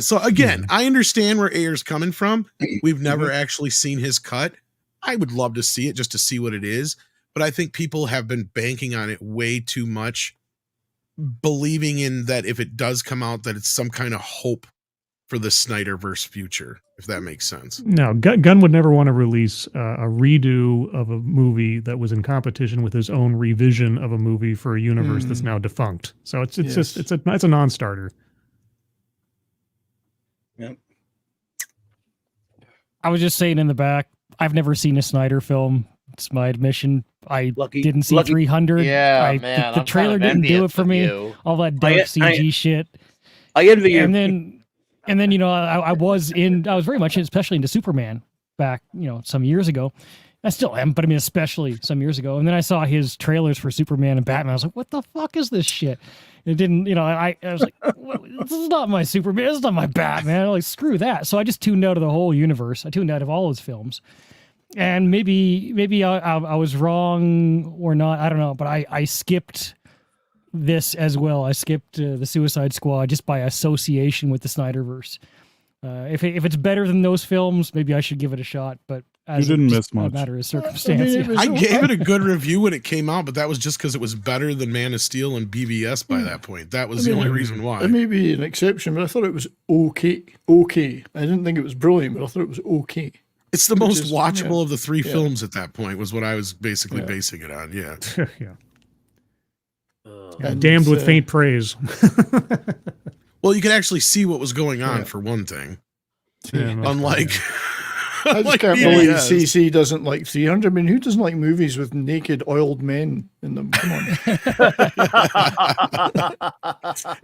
[SPEAKER 1] so again, I understand where Ayer's coming from. We've never actually seen his cut. I would love to see it just to see what it is. But I think people have been banking on it way too much, believing in that if it does come out, that it's some kind of hope for the Snyderverse future, if that makes sense.
[SPEAKER 4] No, Gunn would never want to release a redo of a movie that was in competition with his own revision of a movie for a universe that's now defunct. So it's a non-starter.
[SPEAKER 5] Yep.
[SPEAKER 7] I was just saying in the back, I've never seen a Snyder film. It's my admission. I didn't see 300.
[SPEAKER 2] Yeah, man.
[SPEAKER 7] The trailer didn't do it for me. All that dark CG shit.
[SPEAKER 5] I envy you.
[SPEAKER 7] And then I was very much especially into Superman back some years ago. I still am, but I mean especially some years ago. And then I saw his trailers for Superman and Batman. I was like, what the fuck is this shit? It didn't, I was like, this is not my Superman. This is not my Batman. I'm like, screw that. So I just tuned out of the whole universe. I tuned out of all his films. And maybe I was wrong or not. I don't know. But I skipped this as well. I skipped the Suicide Squad just by association with the Snyderverse. If it's better than those films, maybe I should give it a shot. But
[SPEAKER 6] you didn't miss much.
[SPEAKER 7] A matter of circumstance.
[SPEAKER 1] I gave it a good review when it came out, but that was just because it was better than Man of Steel and BVS by that point. That was the only reason why.
[SPEAKER 3] It may be an exception, but I thought it was okay. Okay. I didn't think it was brilliant, but I thought it was okay.
[SPEAKER 1] It's the most watchable of the three films at that point, was what I was basically basing it on. Yeah.
[SPEAKER 4] And damned with faint praise.
[SPEAKER 1] Well, you could actually see what was going on for one thing. Unlike
[SPEAKER 3] I just can't believe CC doesn't like 300. I mean, who doesn't like movies with naked oiled men in them? Come on.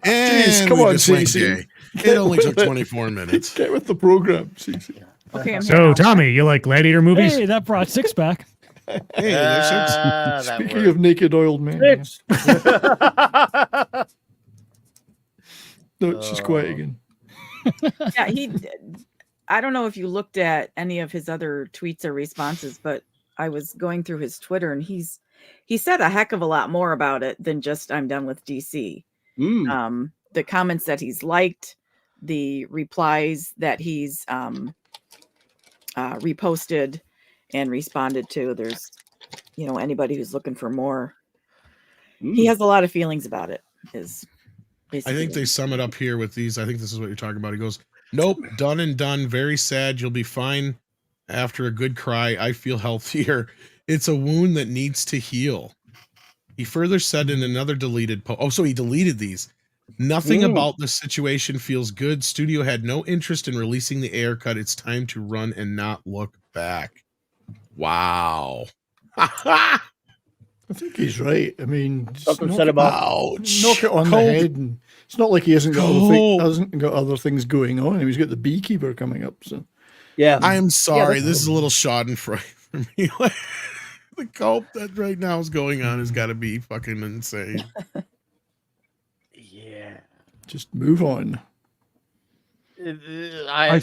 [SPEAKER 1] Jeez,
[SPEAKER 3] come on, CC.
[SPEAKER 1] It only took 24 minutes.
[SPEAKER 3] Get with the program, CC.
[SPEAKER 8] Okay,
[SPEAKER 4] so Tommy, you like gladiator movies?
[SPEAKER 7] Hey, that brought six back.
[SPEAKER 3] Hey, speaking of naked oiled men. No, she's quiet again.
[SPEAKER 8] Yeah, I don't know if you looked at any of his other tweets or responses, but I was going through his Twitter and he said a heck of a lot more about it than just I'm done with DC. The comments that he's liked, the replies that he's reposted and responded to. There's, anybody who's looking for more. He has a lot of feelings about it. Is basically
[SPEAKER 1] I think they sum it up here with these. I think this is what you're talking about. He goes, "Nope, done and done. Very sad. You'll be fine after a good cry. I feel healthier. It's a wound that needs to heal." He further said in another deleted post. Oh, so he deleted these. "Nothing about the situation feels good. Studio had no interest in releasing the Ayer cut. It's time to run and not look back." Wow.
[SPEAKER 3] I think he's right. I mean,
[SPEAKER 5] Something said about
[SPEAKER 3] knock it on the head. And it's not like he hasn't got other things going on. He's got the beekeeper coming up. So
[SPEAKER 5] yeah,
[SPEAKER 1] I am sorry. This is a little Schadenfreude for me. The cope that right now is going on has got to be fucking insane.
[SPEAKER 2] Yeah.
[SPEAKER 3] Just move on.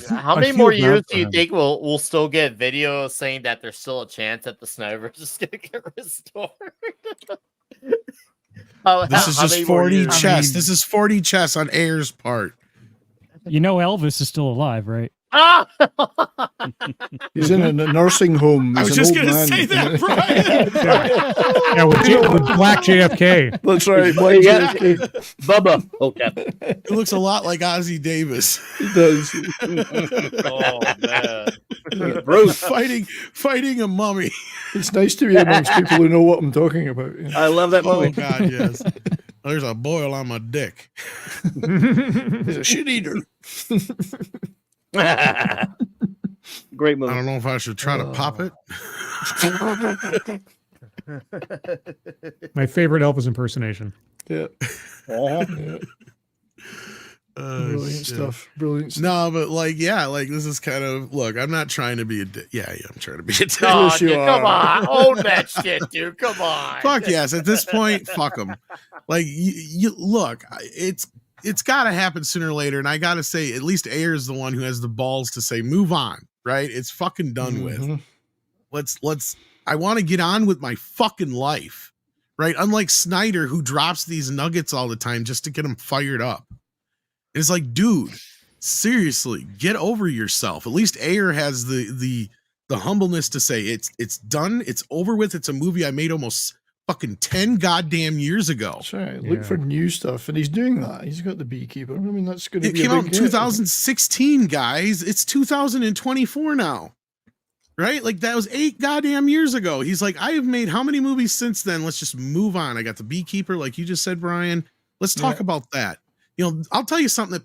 [SPEAKER 2] How many more years do you think we'll still get videos saying that there's still a chance that the Snyderverse is going to get restored?
[SPEAKER 1] This is just 40 chess. This is 40 chess on Ayer's part.
[SPEAKER 7] Elvis is still alive, right?
[SPEAKER 3] He's in a nursing home.
[SPEAKER 1] I was just going to say that, Brian.
[SPEAKER 4] Yeah, with Black JFK.
[SPEAKER 3] That's right. Black JFK.
[SPEAKER 5] Bubba. Okay.
[SPEAKER 1] It looks a lot like Ozzie Davis.
[SPEAKER 3] He does.
[SPEAKER 2] Oh, man.
[SPEAKER 5] Bruce
[SPEAKER 1] fighting a mummy.
[SPEAKER 3] It's nice to be amongst people who know what I'm talking about.
[SPEAKER 5] I love that movie.
[SPEAKER 1] Oh, God, yes. There's a boil on my dick.
[SPEAKER 3] He's a shit eater.
[SPEAKER 5] Great movie.
[SPEAKER 1] I don't know if I should try to pop it.
[SPEAKER 4] My favorite Elvis impersonation.
[SPEAKER 3] Yeah.
[SPEAKER 5] Yeah.
[SPEAKER 3] Brilliant stuff. Brilliant stuff.
[SPEAKER 1] No, but this is kind of, look, I'm not trying to be a dick. Yeah, I'm trying to be a dick.
[SPEAKER 2] Oh,
[SPEAKER 3] Yes, you
[SPEAKER 2] dude,
[SPEAKER 3] are.
[SPEAKER 2] come on. Own that shit, dude. Come on.
[SPEAKER 1] Fuck yes. At this point, fuck them. Like, you look, it's got to happen sooner or later. And I got to say, at least Ayer is the one who has the balls to say, move on, right? It's fucking done with. I want to get on with my fucking life, right? Unlike Snyder, who drops these nuggets all the time just to get him fired up. It's like, dude, seriously, get over yourself. At least Ayer has the humbleness to say it's done, it's over with. It's a movie I made almost fucking 10 goddamn years ago.
[SPEAKER 3] That's right. Look for new stuff, and he's doing that. He's got the beekeeper. I mean, that's going to be.
[SPEAKER 1] It came out in 2016, guys. It's 2024 now, right? Like that was 8 goddamn years ago. He's like, I have made how many movies since then? Let's just move on. I got the beekeeper, like you just said, Brian. Let's talk about that. I'll tell you something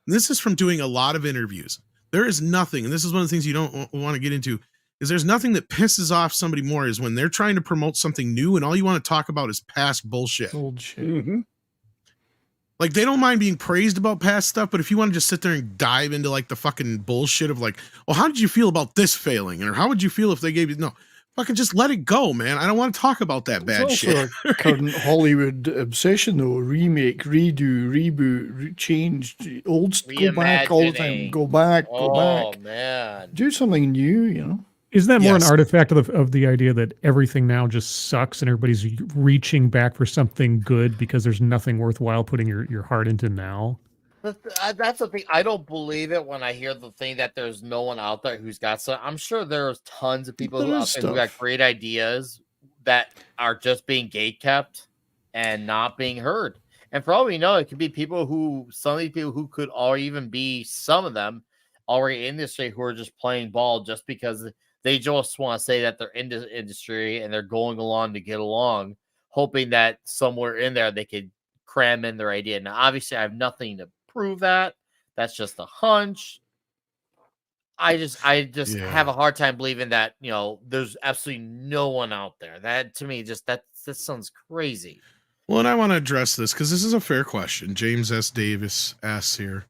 [SPEAKER 1] this is from doing a lot of interviews. There is nothing, and this is one of the things you don't want to get into, is there's nothing that pisses off somebody more is when they're trying to promote something new and all you want to talk about is past bullshit.
[SPEAKER 3] Old shit.
[SPEAKER 5] Mm-hmm.
[SPEAKER 1] Like, they don't mind being praised about past stuff, but if you want to just sit there and dive into like the fucking bullshit of like, well, how did you feel about this failing? Or how would you feel if they gave you, no, fucking just let it go, man. I don't want to talk about that bad shit.
[SPEAKER 3] It's also a current Hollywood obsession, though. Remake, redo, reboot, change, old, go back all the time. Go back, go back.
[SPEAKER 2] Oh, man.
[SPEAKER 3] Do something new,
[SPEAKER 4] Isn't that more an artifact of the idea that everything now just sucks and everybody's reaching back for something good because there's nothing worthwhile putting your heart into now?
[SPEAKER 2] That's the thing. I don't believe it when I hear the thing that there's no one out there who's got some. I'm sure there's tons of people who got great ideas that are just being gatekept and not being heard. And for all we know, it could be some of these people who could or even be some of them already in the industry who are just playing ball just because they just want to say that they're in the industry and they're going along to get along, hoping that somewhere in there they could cram in their idea. Now, obviously, I have nothing to prove that. That's just a hunch. I just have a hard time believing that, there's absolutely no one out there. That to me, that sounds crazy.
[SPEAKER 1] Well, and I want to address this because this is a fair question. James S. Davis asks here,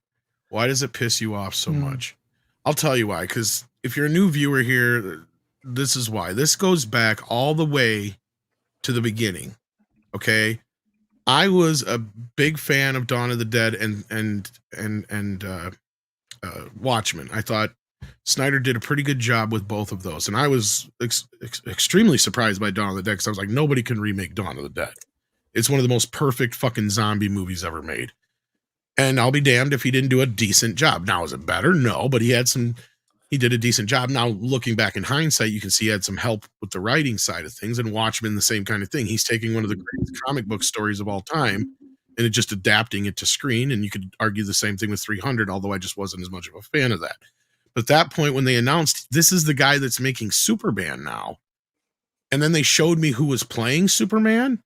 [SPEAKER 1] why does it piss you off so much? I'll tell you why, because if you're a new viewer here, this is why. This goes back all the way to the beginning. Okay. I was a big fan of Dawn of the Dead and Watchmen. I thought Snyder did a pretty good job with both of those. And I was extremely surprised by Dawn of the Dead because I was like, nobody can remake Dawn of the Dead. It's one of the most perfect fucking zombie movies ever made. And I'll be damned if he didn't do a decent job. Now, is it better? No, but he did a decent job. Now, looking back in hindsight, you can see he had some help with the writing side of things, and Watchmen, the same kind of thing. He's taking one of the greatest comic book stories of all time and just adapting it to screen. And you could argue the same thing with 300, although I just wasn't as much of a fan of that. But at that point, when they announced this is the guy that's making Superman now, and then they showed me who was playing Superman,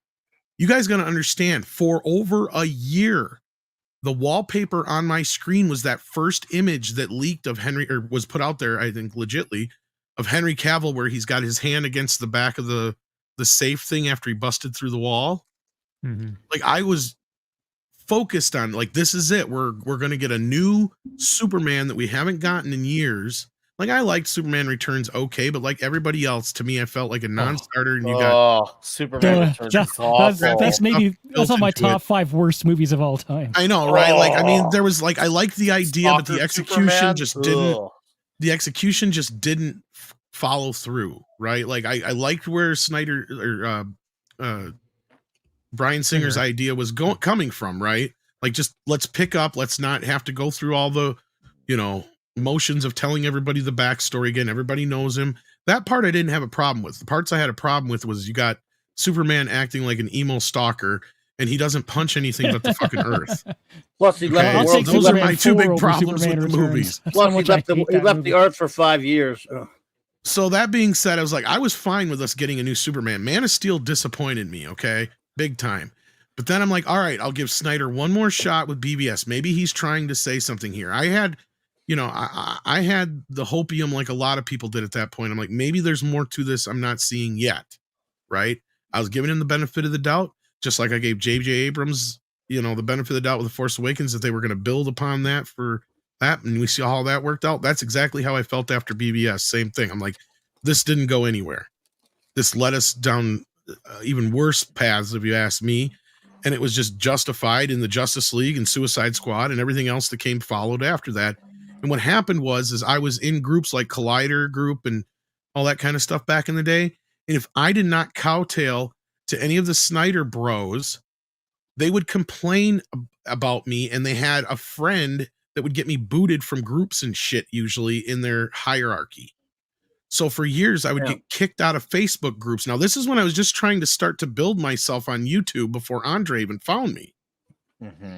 [SPEAKER 1] you guys got to understand, for over a year, the wallpaper on my screen was that first image that leaked of Henry, or was put out there, I think, legitly, of Henry Cavill, where he's got his hand against the back of the safe thing after he busted through the wall.
[SPEAKER 4] Mm-hmm.
[SPEAKER 1] Like, I was focused on, like, this is it. We're going to get a new Superman that we haven't gotten in years. Like, I liked Superman Returns okay, but like everybody else, to me, I felt like a non-starter. And you got
[SPEAKER 2] Superman Returns.
[SPEAKER 7] That's on my top 5 worst movies of all time.
[SPEAKER 1] I know, right? Like, I mean, there was like, I liked the idea, but the execution just didn't follow through, right? Like, I liked where Snyder or Bryan Singer's idea was coming from, right? Like, just let's pick up, let's not have to go through all the, motions of telling everybody the backstory again. Everybody knows him. That part I didn't have a problem with. The parts I had a problem with was you got Superman acting like an emo stalker, and he doesn't punch anything but the fucking earth.
[SPEAKER 5] Plus, he left the world.
[SPEAKER 1] Those are my two big problems with the movies.
[SPEAKER 5] Plus, he left the earth for 5 years. Ugh.
[SPEAKER 1] So that being said, I was fine with us getting a new Superman. Man of Steel disappointed me, okay? Big time. But then I'm like, all right, I'll give Snyder one more shot with BVS. Maybe he's trying to say something here. I had the hopium like a lot of people did at that point. I'm like, maybe there's more to this I'm not seeing yet, right? I was giving him the benefit of the doubt, just like I gave J.J. Abrams, the benefit of the doubt with The Force Awakens, that they were going to build upon that for that, and we see how that worked out. That's exactly how I felt after BVS. Same thing. I'm like, this didn't go anywhere. This led us down even worse paths, if you ask me. And it was just justified in the Justice League and Suicide Squad and everything else that followed after that. And what happened was I was in groups like Collider Group and all that kind of stuff back in the day. And if I did not kowtail to any of the Snyder bros, they would complain about me, and they had a friend that would get me booted from groups and shit, usually in their hierarchy. So for years, I would get kicked out of Facebook groups. Now, this is when I was just trying to start to build myself on YouTube before Andre even found me.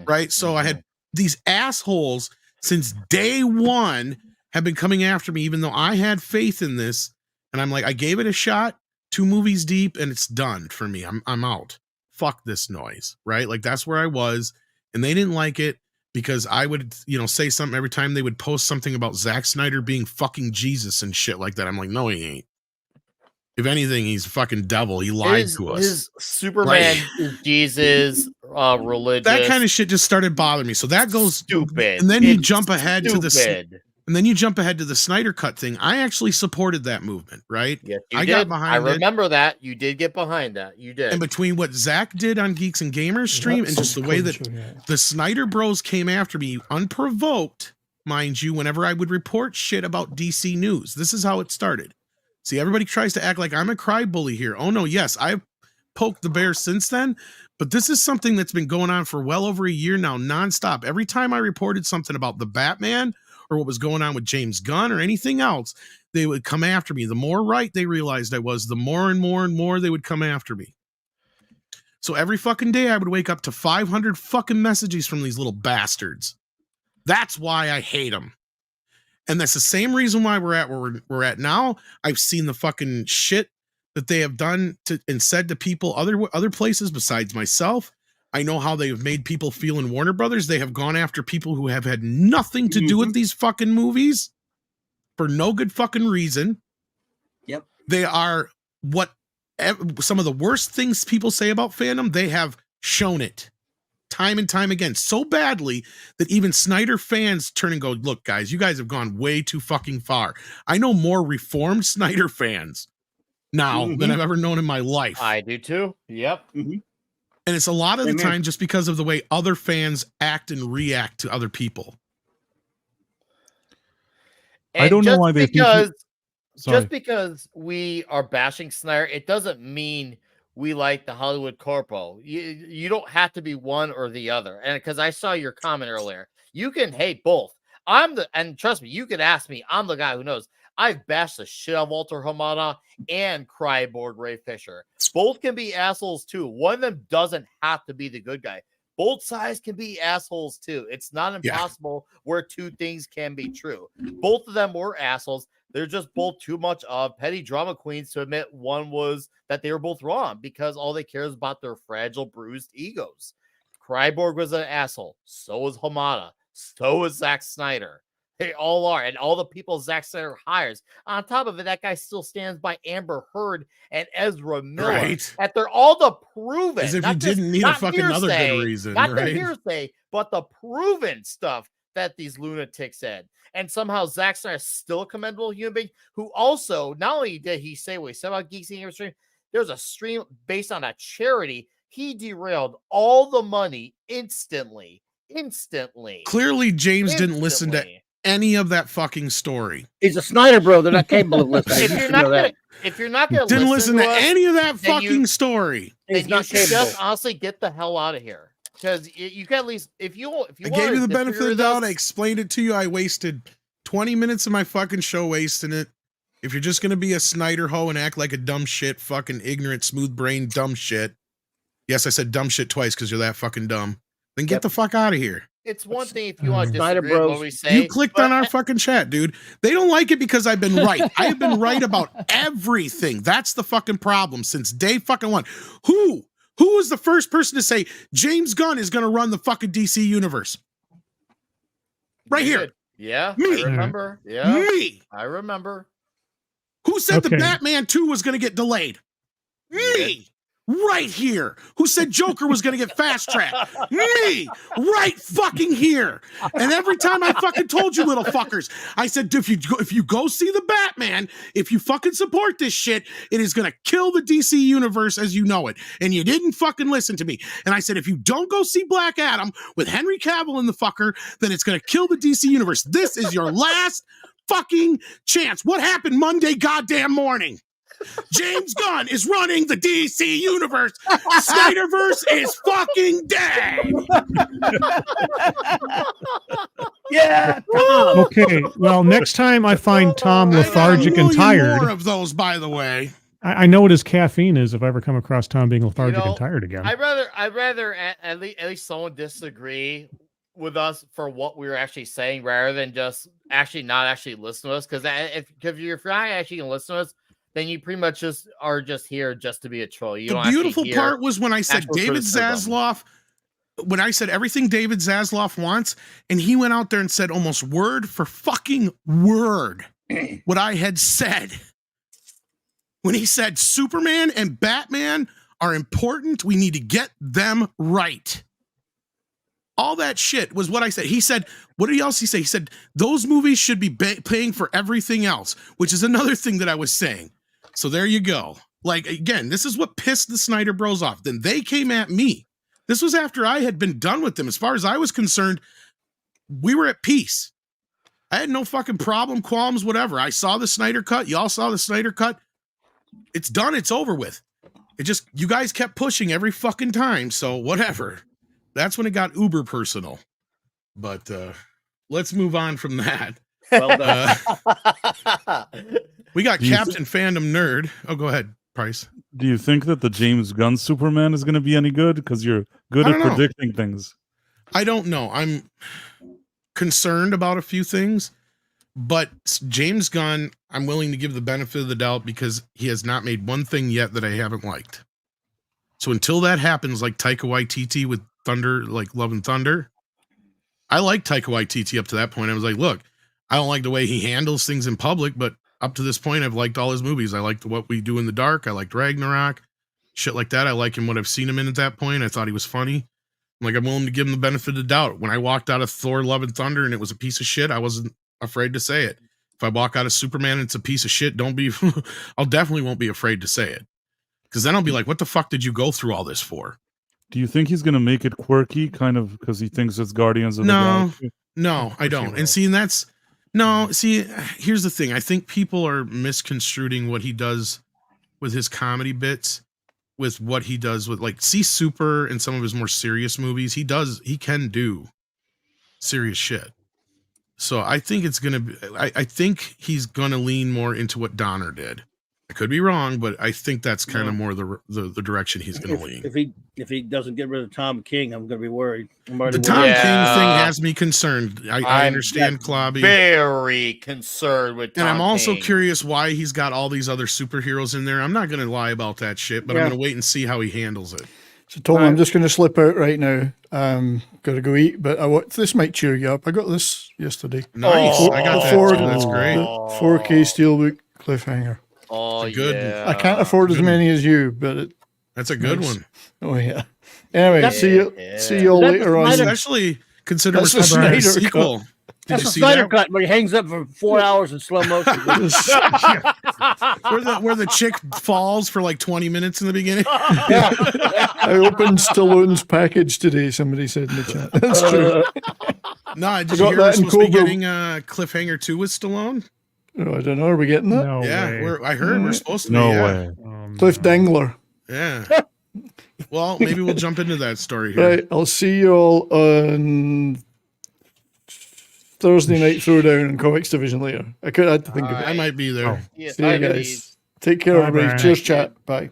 [SPEAKER 1] Right? So I had these assholes since day one have been coming after me, even though I had faith in this. And I'm like, I gave it a shot, 2 movies deep, and it's done for me. I'm out. Fuck this noise, right? Like, that's where I was. And they didn't like it because I would, say something every time they would post something about Zack Snyder being fucking Jesus and shit like that. I'm like, no, he ain't. If anything, he's a fucking devil. He lied to us.
[SPEAKER 2] His Superman is Jesus, religious.
[SPEAKER 1] That kind of shit just started bothering me. So that goes
[SPEAKER 2] stupid.
[SPEAKER 1] And then you jump ahead to the Snyder Cut thing. I actually supported that movement, right?
[SPEAKER 2] Yes, you did. Got behind it. I remember that. You did get behind that. You did.
[SPEAKER 1] And between what Zach did on Geeks and Gamers stream and just the way that the Snyder Bros came after me unprovoked, mind you, whenever I would report shit about DC News. This is how it started. See, everybody tries to act like I'm a cry bully here. Oh no, yes, I've poked the bear since then, but this is something that's been going on for well over a year now, nonstop. Every time I reported something about the Batman or what was going on with James Gunn or anything else, they would come after me. The more right they realized I was, the more and more and more they would come after me. So every fucking day I would wake up to 500 fucking messages from these little bastards. That's why I hate them. And that's the same reason why we're at where we're at now. I've seen the fucking shit that they have done to and said to people other places besides myself. I know how they have made people feel in Warner Brothers. They have gone after people who have had nothing to do with these fucking movies for no good fucking reason.
[SPEAKER 5] Yep.
[SPEAKER 1] They are some of the worst things people say about fandom. They have shown it time and time again so badly that even Snyder fans turn and go, look, guys, you guys have gone way too fucking far. I know more reformed Snyder fans now than I've ever known in my life.
[SPEAKER 2] I do too. Yep.
[SPEAKER 1] And it's a lot of the time just because of the way other fans act and react to other people.
[SPEAKER 2] And I don't know why they just because we are bashing Snyder, it doesn't mean we like the Hollywood corpo. You don't have to be one or the other. And because I saw your comment earlier, you can hate both. And trust me, you could ask me. I'm the guy who knows. I've bashed the shit out of Walter Hamada and Cyborg Ray Fisher. Both can be assholes too. One of them doesn't have to be the good guy. Both sides can be assholes too. It's not impossible where two things can be true. Both of them were assholes. They're just both too much of petty drama queens to admit one was that they were both wrong because all they care is about their fragile, bruised egos. Cyborg was an asshole. So was Hamada. So was Zack Snyder. They all are. And all the people Zack Snyder hires. On top of it, that guy still stands by Amber Heard and Ezra Miller.
[SPEAKER 1] Right.
[SPEAKER 2] That they're all the proven.
[SPEAKER 1] As if you didn't need a fucking other good reason.
[SPEAKER 2] Not
[SPEAKER 1] right?
[SPEAKER 2] the hearsay, but the proven stuff that these lunatics said. And somehow Zack Snyder is still a commendable human being who also, not only did he say what he said about Geeks Game Stream, there's a stream based on a charity. He derailed all the money instantly.
[SPEAKER 1] Clearly, James didn't listen to any of that fucking story.
[SPEAKER 5] He's a Snyder bro. They're not capable of listening.
[SPEAKER 2] If you're not gonna
[SPEAKER 1] didn't listen to
[SPEAKER 2] us,
[SPEAKER 1] any of that fucking story,
[SPEAKER 2] then you should just honestly get the hell out of here. Because you can at least if you
[SPEAKER 1] I gave you the benefit of the doubt. I explained it to you. I wasted 20 minutes of my fucking show wasting it. If you're just gonna be a Snyder hoe and act like a dumb shit, fucking ignorant, smooth brain, dumb shit. Yes, I said dumb shit twice because you're that fucking dumb. Then get the fuck out of here.
[SPEAKER 2] It's one thing if you want to disagree with what we say.
[SPEAKER 1] You clicked on our fucking chat, dude. They don't like it because I've been right. I have been right about everything. That's the fucking problem since day fucking one. Who was the first person to say James Gunn is going to run the fucking DC universe? Right here.
[SPEAKER 2] Yeah,
[SPEAKER 1] me.
[SPEAKER 2] I remember. Yeah,
[SPEAKER 1] me.
[SPEAKER 2] I remember.
[SPEAKER 1] Who said the Batman 2 was going to get delayed? Me. Right here. Who said Joker was going to get fast tracked? Me. Right fucking here. And every time I fucking told you little fuckers, I said, if you go see the Batman, if you fucking support this shit, it is going to kill the DC universe as you know it. And you didn't fucking listen to me. And I said, if you don't go see Black Adam with Henry Cavill in the fucker, then it's going to kill the DC universe. This is your last fucking chance. What happened Monday goddamn morning? James Gunn is running the DC universe. Snyderverse is fucking dead.
[SPEAKER 5] Yeah. Tom.
[SPEAKER 4] Okay. Well, next time I find Tom lethargic and tired.
[SPEAKER 1] More of those, by the way.
[SPEAKER 4] I know what his caffeine is if I ever come across Tom being lethargic and tired again.
[SPEAKER 2] I'd rather at least someone disagree with us for what we were actually saying rather than just not actually listen to us. Because if you're not actually going to listen to us, then you pretty much just are just here just to be a troll. You
[SPEAKER 1] the beautiful part was when I said David Zaslav, when I said everything David Zaslav wants, and he went out there and said almost word for fucking word what I had said. When he said Superman and Batman are important, we need to get them right. All that shit was what I said. He said, what did else he say? He said, those movies should be paying for everything else, which is another thing that I was saying. So there you go. Like, again, this is what pissed the Snyder bros off. Then they came at me. This was after I had been done with them. As far as I was concerned, we were at peace. I had no fucking problem, qualms, whatever. I saw the Snyder cut. Y'all saw the Snyder cut. It's done. It's over with. It just, you guys kept pushing every fucking time. So whatever. That's when it got uber personal. But let's move on from that.
[SPEAKER 5] Well done.
[SPEAKER 1] We got Captain Fandom Nerd. Oh, go ahead, Price.
[SPEAKER 6] Do you think that the James Gunn Superman is going to be any good? Because you're good at predicting things.
[SPEAKER 1] I don't know. I'm concerned about a few things. But James Gunn, I'm willing to give the benefit of the doubt because he has not made one thing yet that I haven't liked. So until that happens, like Taika Waititi with Thunder, like Love and Thunder, I like Taika Waititi up to that point. I was like, look, I don't like the way he handles things in public, but up to this point, I've liked all his movies. I liked What We Do in the Dark. I liked Ragnarok, shit like that. I like him what I've seen him in at that point. I thought he was funny. I'm willing to give him the benefit of the doubt. When I walked out of Thor, Love and Thunder, and it was a piece of shit, I wasn't afraid to say it. If I walk out of Superman and it's a piece of shit, I'll definitely won't be afraid to say it. Because then I'll be like, what the fuck did you go through all this for?
[SPEAKER 6] Do you think he's going to make it quirky, kind of, because he thinks it's Guardians of the Galaxy?
[SPEAKER 1] No, I don't. And see, here's the thing. I think people are misconstruing what he does with his comedy bits. with what he does with like see Super and some of his more serious movies. He can do serious shit. So I think it's gonna be. I think he's gonna lean more into what Donner did. I could be wrong, but I think that's kind of more the direction he's going to lean.
[SPEAKER 5] If he doesn't get rid of Tom King, I'm going to be worried.
[SPEAKER 1] The Tom King thing has me concerned. I understand, Klobby.
[SPEAKER 2] Very concerned with Tom
[SPEAKER 1] And I'm also
[SPEAKER 2] King.
[SPEAKER 1] Curious why he's got all these other superheroes in there. I'm not going to lie about that shit, but I'm going to wait and see how he handles it.
[SPEAKER 3] So, Tom, I'm just going to slip out right now. Got to go eat, but this might cheer you up. I got this yesterday.
[SPEAKER 1] Nice. I got that too. That's great.
[SPEAKER 3] 4K Steelbook Cliffhanger.
[SPEAKER 2] Oh,
[SPEAKER 1] good.
[SPEAKER 2] Yeah.
[SPEAKER 3] I can't afford as many as you, but
[SPEAKER 1] that's a good one.
[SPEAKER 3] Oh yeah. Anyway, see you all later on.
[SPEAKER 1] Especially considering
[SPEAKER 3] that's the Snyder
[SPEAKER 1] sequel.
[SPEAKER 5] That's the Snyder cut where he hangs up for 4 hours in slow motion.
[SPEAKER 1] where the chick falls for like 20 minutes in the beginning.
[SPEAKER 3] I opened Stallone's package today. Somebody said in the chat. That's true.
[SPEAKER 1] No, did you hear we're supposed to be getting Cliffhanger 2 with Stallone?
[SPEAKER 3] Oh, I don't know. Are we getting that?
[SPEAKER 4] No way.
[SPEAKER 1] I heard we're supposed to.
[SPEAKER 6] No
[SPEAKER 1] be,
[SPEAKER 6] way.
[SPEAKER 3] Cliff Dangler.
[SPEAKER 1] Yeah. Well, maybe we'll jump into that story here.
[SPEAKER 3] Right. I'll see you all on Thursday night throwdown in Comics Division later. I had to think of it.
[SPEAKER 1] I might be there.
[SPEAKER 2] Yes,
[SPEAKER 3] See you guys. Take care, everybody. Cheers, chat. Bye.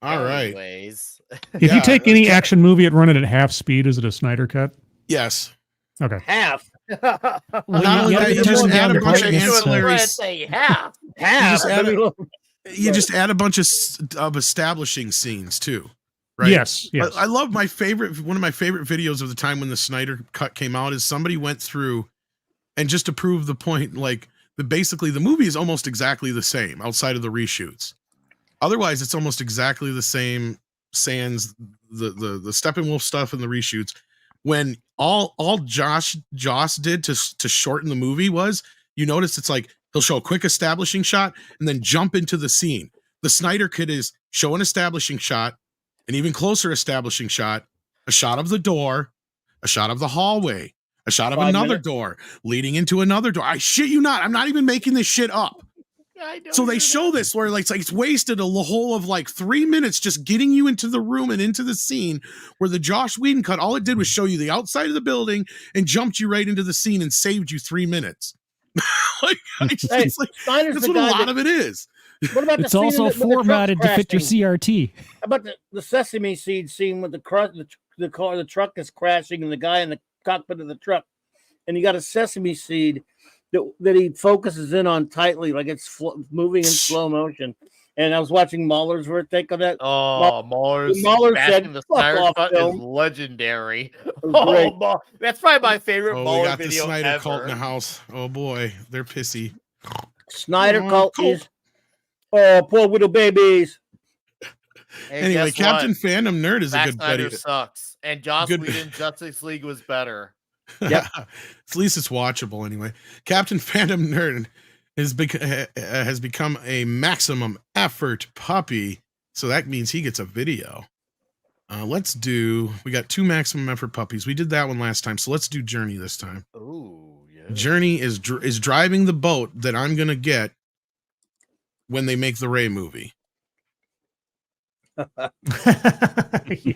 [SPEAKER 1] All right.
[SPEAKER 2] Anyways.
[SPEAKER 4] If you take any action movie and run it at half speed, is it a Snyder cut?
[SPEAKER 1] Yes.
[SPEAKER 4] Okay.
[SPEAKER 5] Half.
[SPEAKER 1] Not only that, you just add a bunch of ancillaries.
[SPEAKER 2] Half.
[SPEAKER 1] You just add a bunch of establishing scenes too, right?
[SPEAKER 4] Yes.
[SPEAKER 1] I love one of my favorite videos of the time when the Snyder cut came out is somebody went through and just to prove the point, like basically the movie is almost exactly the same outside of the reshoots. Otherwise, it's almost exactly the same sans the Steppenwolf stuff and the reshoots. When all Josh did to shorten the movie was, you notice it's like he'll show a quick establishing shot and then jump into the scene. The Snyder Cut is show an establishing shot, an even closer establishing shot, a shot of the door, a shot of the hallway, a shot of another door leading into another door. I shit you not. I'm not even making this shit up. So they show this where like it's wasted a whole of like 3 minutes just getting you into the room and into the scene where the Josh Whedon cut, all it did was show you the outside of the building and jumped you right into the scene and saved you 3 minutes. That's what a lot of it is.
[SPEAKER 5] What about
[SPEAKER 7] it's also formatted to fit your CRT.
[SPEAKER 5] How about the sesame seed scene with the truck is crashing and the guy in the cockpit of the truck, and you got a sesame seed that he focuses in on tightly, like it's moving in slow motion. And I was watching Mahler's take on that.
[SPEAKER 2] Oh, Mahler said the Snyder cut is legendary. That's probably my favorite Mahler
[SPEAKER 1] we got
[SPEAKER 2] video
[SPEAKER 1] the Snyder
[SPEAKER 2] ever.
[SPEAKER 1] cult in the house. Oh boy, they're pissy.
[SPEAKER 5] Snyder cult is poor little babies.
[SPEAKER 1] Anyway, Captain Fandom Nerd is a good buddy.
[SPEAKER 2] Sucks, and Joss Whedon Justice League was better.
[SPEAKER 1] Yeah, at least it's watchable anyway. Captain Phantom Nerd has become a maximum effort puppy, so that means he gets a video. We got 2 maximum effort puppies. We did that one last time, so let's do Journey this time.
[SPEAKER 2] Ooh, yeah.
[SPEAKER 1] Journey is driving the boat that I'm gonna get when they make the Ray movie.
[SPEAKER 4] Yeah.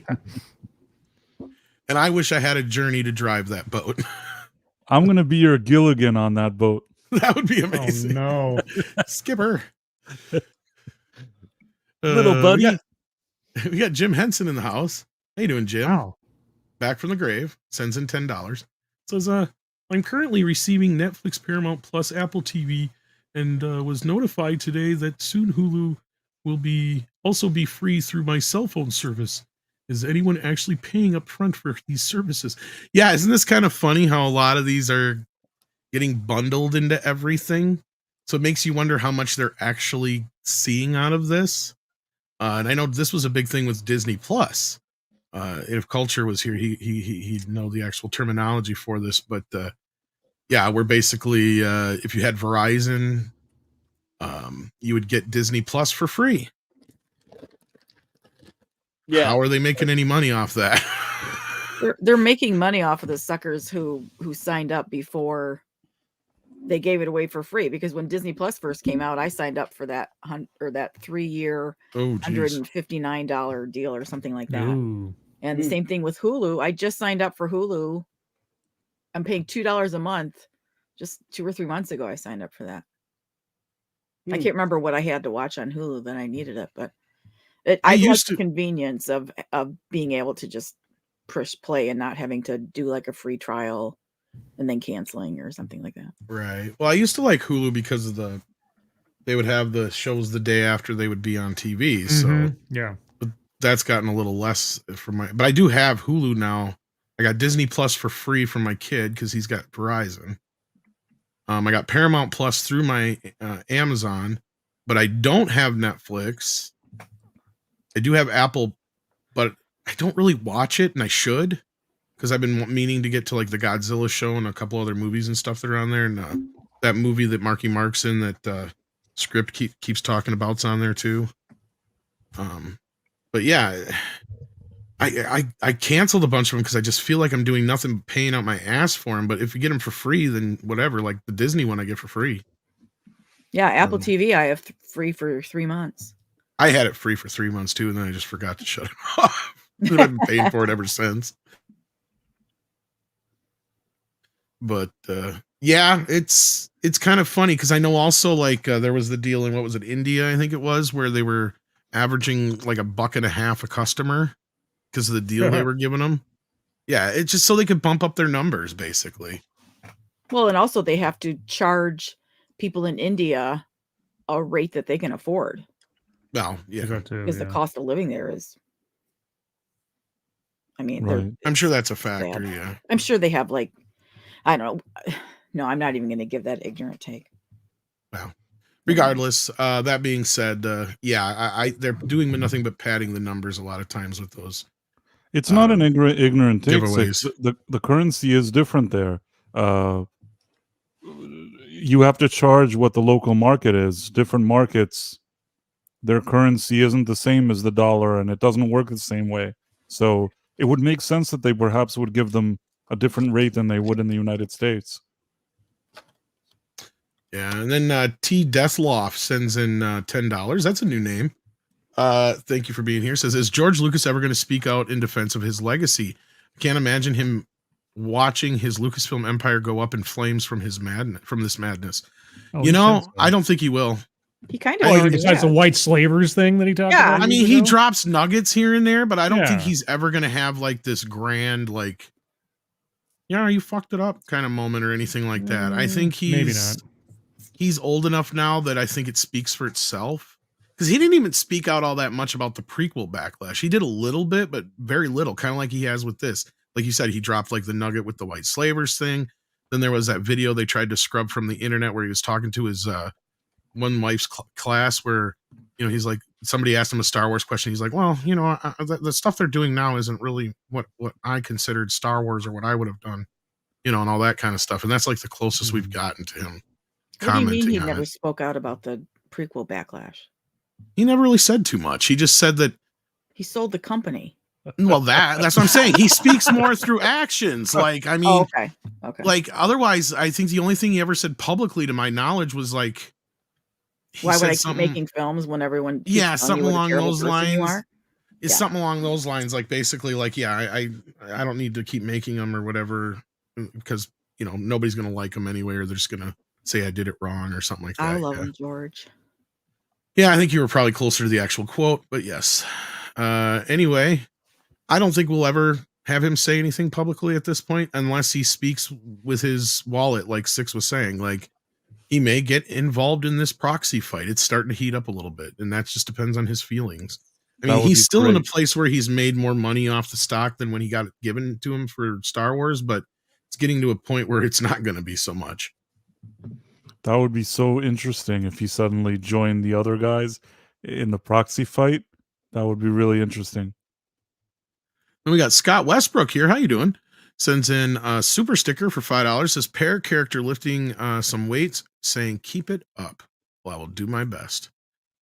[SPEAKER 1] And I wish I had a Journey to drive that boat.
[SPEAKER 6] I'm going to be your Gilligan on that boat.
[SPEAKER 1] That would be amazing.
[SPEAKER 4] Oh, no.
[SPEAKER 1] Skipper.
[SPEAKER 6] Little buddy.
[SPEAKER 1] We got Jim Henson in the house. How you doing, Jim?
[SPEAKER 4] Wow.
[SPEAKER 1] Back from the grave. Sends in $10. Says, I'm currently receiving Netflix, Paramount Plus, Apple TV, and was notified today that soon Hulu will also be free through my cell phone service. Is anyone actually paying up front for these services? Yeah, isn't this kind of funny how a lot of these are getting bundled into everything? So it makes you wonder how much they're actually seeing out of this. And I know this was a big thing with Disney Plus. If Culture was here, he'd know the actual terminology for this. But yeah, we're basically, if you had Verizon, you would get Disney Plus for free.
[SPEAKER 5] Yeah.
[SPEAKER 1] How are they making any money off that?
[SPEAKER 8] They're making money off of the suckers who signed up before they gave it away for free, because when Disney Plus first came out, I signed up for that 3-year $159 deal or something like that.
[SPEAKER 4] Ooh.
[SPEAKER 8] And the same thing with Hulu. I just signed up for Hulu. I'm paying $2 a month. Just 2 or 3 months ago, I signed up for that. I can't remember what I had to watch on Hulu that I needed it, but I like the convenience of being able to just push play and not having to do like a free trial and then canceling or something like that.
[SPEAKER 1] Right. Well, I used to like Hulu because of they would have the shows the day after they would be on TV. So
[SPEAKER 4] yeah,
[SPEAKER 1] but that's gotten a little less but I do have Hulu now. I got Disney Plus for free from my kid because he's got Verizon. I got Paramount Plus through my Amazon, but I don't have Netflix. I do have Apple, but I don't really watch it, and I should, because I've been meaning to get to like the Godzilla show and a couple other movies and stuff that are on there, and that movie that Marky Mark's in that Script keeps talking about's on there too. But yeah, I canceled a bunch of them because I just feel like I'm doing nothing but paying out my ass for them. But if you get them for free, then whatever. Like the Disney one, I get for free.
[SPEAKER 8] Yeah, Apple TV, I have free for 3 months.
[SPEAKER 1] I had it free for 3 months too, and then I just forgot to shut it off. I've been paying for it ever since. But yeah, it's kind of funny because I know also like there was the deal in what was it, India, I think it was, where they were averaging like $1.50 a customer because of the deal they were giving them. Yeah, it's just so they could bump up their numbers, basically.
[SPEAKER 8] Well, and also they have to charge people in India a rate that they can afford.
[SPEAKER 1] Well, yeah,
[SPEAKER 8] because the cost of living there is. I mean,
[SPEAKER 6] right.
[SPEAKER 1] I'm sure that's a factor.
[SPEAKER 8] Bad.
[SPEAKER 1] Yeah,
[SPEAKER 8] I'm sure they have like, I don't know. No, I'm not even going to give that ignorant take.
[SPEAKER 1] Well, regardless, that being said, yeah, they're doing nothing but padding the numbers a lot of times with those.
[SPEAKER 6] It's not an ignorant take.
[SPEAKER 1] Giveaways.
[SPEAKER 6] The currency is different there. You have to charge what the local market is. Different markets, their currency isn't the same as the dollar, and it doesn't work the same way. So it would make sense that they perhaps would give them a different rate than they would in the United States.
[SPEAKER 1] Yeah, and then T Deathloff sends in $10. That's a new name. Thank you for being here. Says, is George Lucas ever going to speak out in defense of his legacy? Can't imagine him watching his Lucasfilm empire go up in flames from this madness.
[SPEAKER 4] Oh,
[SPEAKER 1] I don't think he will.
[SPEAKER 8] He kind of
[SPEAKER 4] besides the white slavers thing that he talked about.
[SPEAKER 1] I mean, he drops nuggets here and there, but I don't think he's ever going to have like this grand, like, yeah, you fucked it up kind of moment or anything like that. I think
[SPEAKER 4] maybe not.
[SPEAKER 1] He's old enough now that I think it speaks for itself. Because he didn't even speak out all that much about the prequel backlash. He did a little bit, but very little, kind of like he has with this. Like you said, he dropped like the nugget with the white slavers thing. Then there was that video they tried to scrub from the internet where he was talking to his one wife's class where, he's like, somebody asked him a Star Wars question. He's like, well, the stuff they're doing now isn't really what I considered Star Wars or what I would have done, and all that kind of stuff. And that's like the closest we've gotten to him.
[SPEAKER 8] What do you mean he never spoke out about the prequel backlash?
[SPEAKER 1] He never really said too much. He just said that
[SPEAKER 8] he sold the company.
[SPEAKER 1] Well, that's what I'm saying. He speaks more through actions. Like, I mean,
[SPEAKER 8] okay.
[SPEAKER 1] Like, otherwise, I think the only thing he ever said publicly, to my knowledge, was like,
[SPEAKER 8] why would I keep making films when everyone?
[SPEAKER 1] Something along those lines. It's something along those lines. Like, basically, like, I don't need to keep making them or whatever because nobody's gonna like them anyway, or they're just gonna say I did it wrong or something like that.
[SPEAKER 8] I love him, George.
[SPEAKER 1] Yeah, I think you were probably closer to the actual quote, but yes. Anyway, I don't think we'll ever have him say anything publicly at this point unless he speaks with his wallet, like Six was saying. Like, he may get involved in this proxy fight. It's starting to heat up a little bit, and that just depends on his feelings. I mean, he's still in a place where he's made more money off the stock than when he got it given to him for Star Wars, but it's getting to a point where it's not going to be so much.
[SPEAKER 6] That would be so interesting if he suddenly joined the other guys in the proxy fight. That would be really interesting.
[SPEAKER 1] And we got Scott Westbrook here. How you doing? Sends in a super sticker for $5. Says, pair character lifting some weights, saying, keep it up. Well, I will do my best.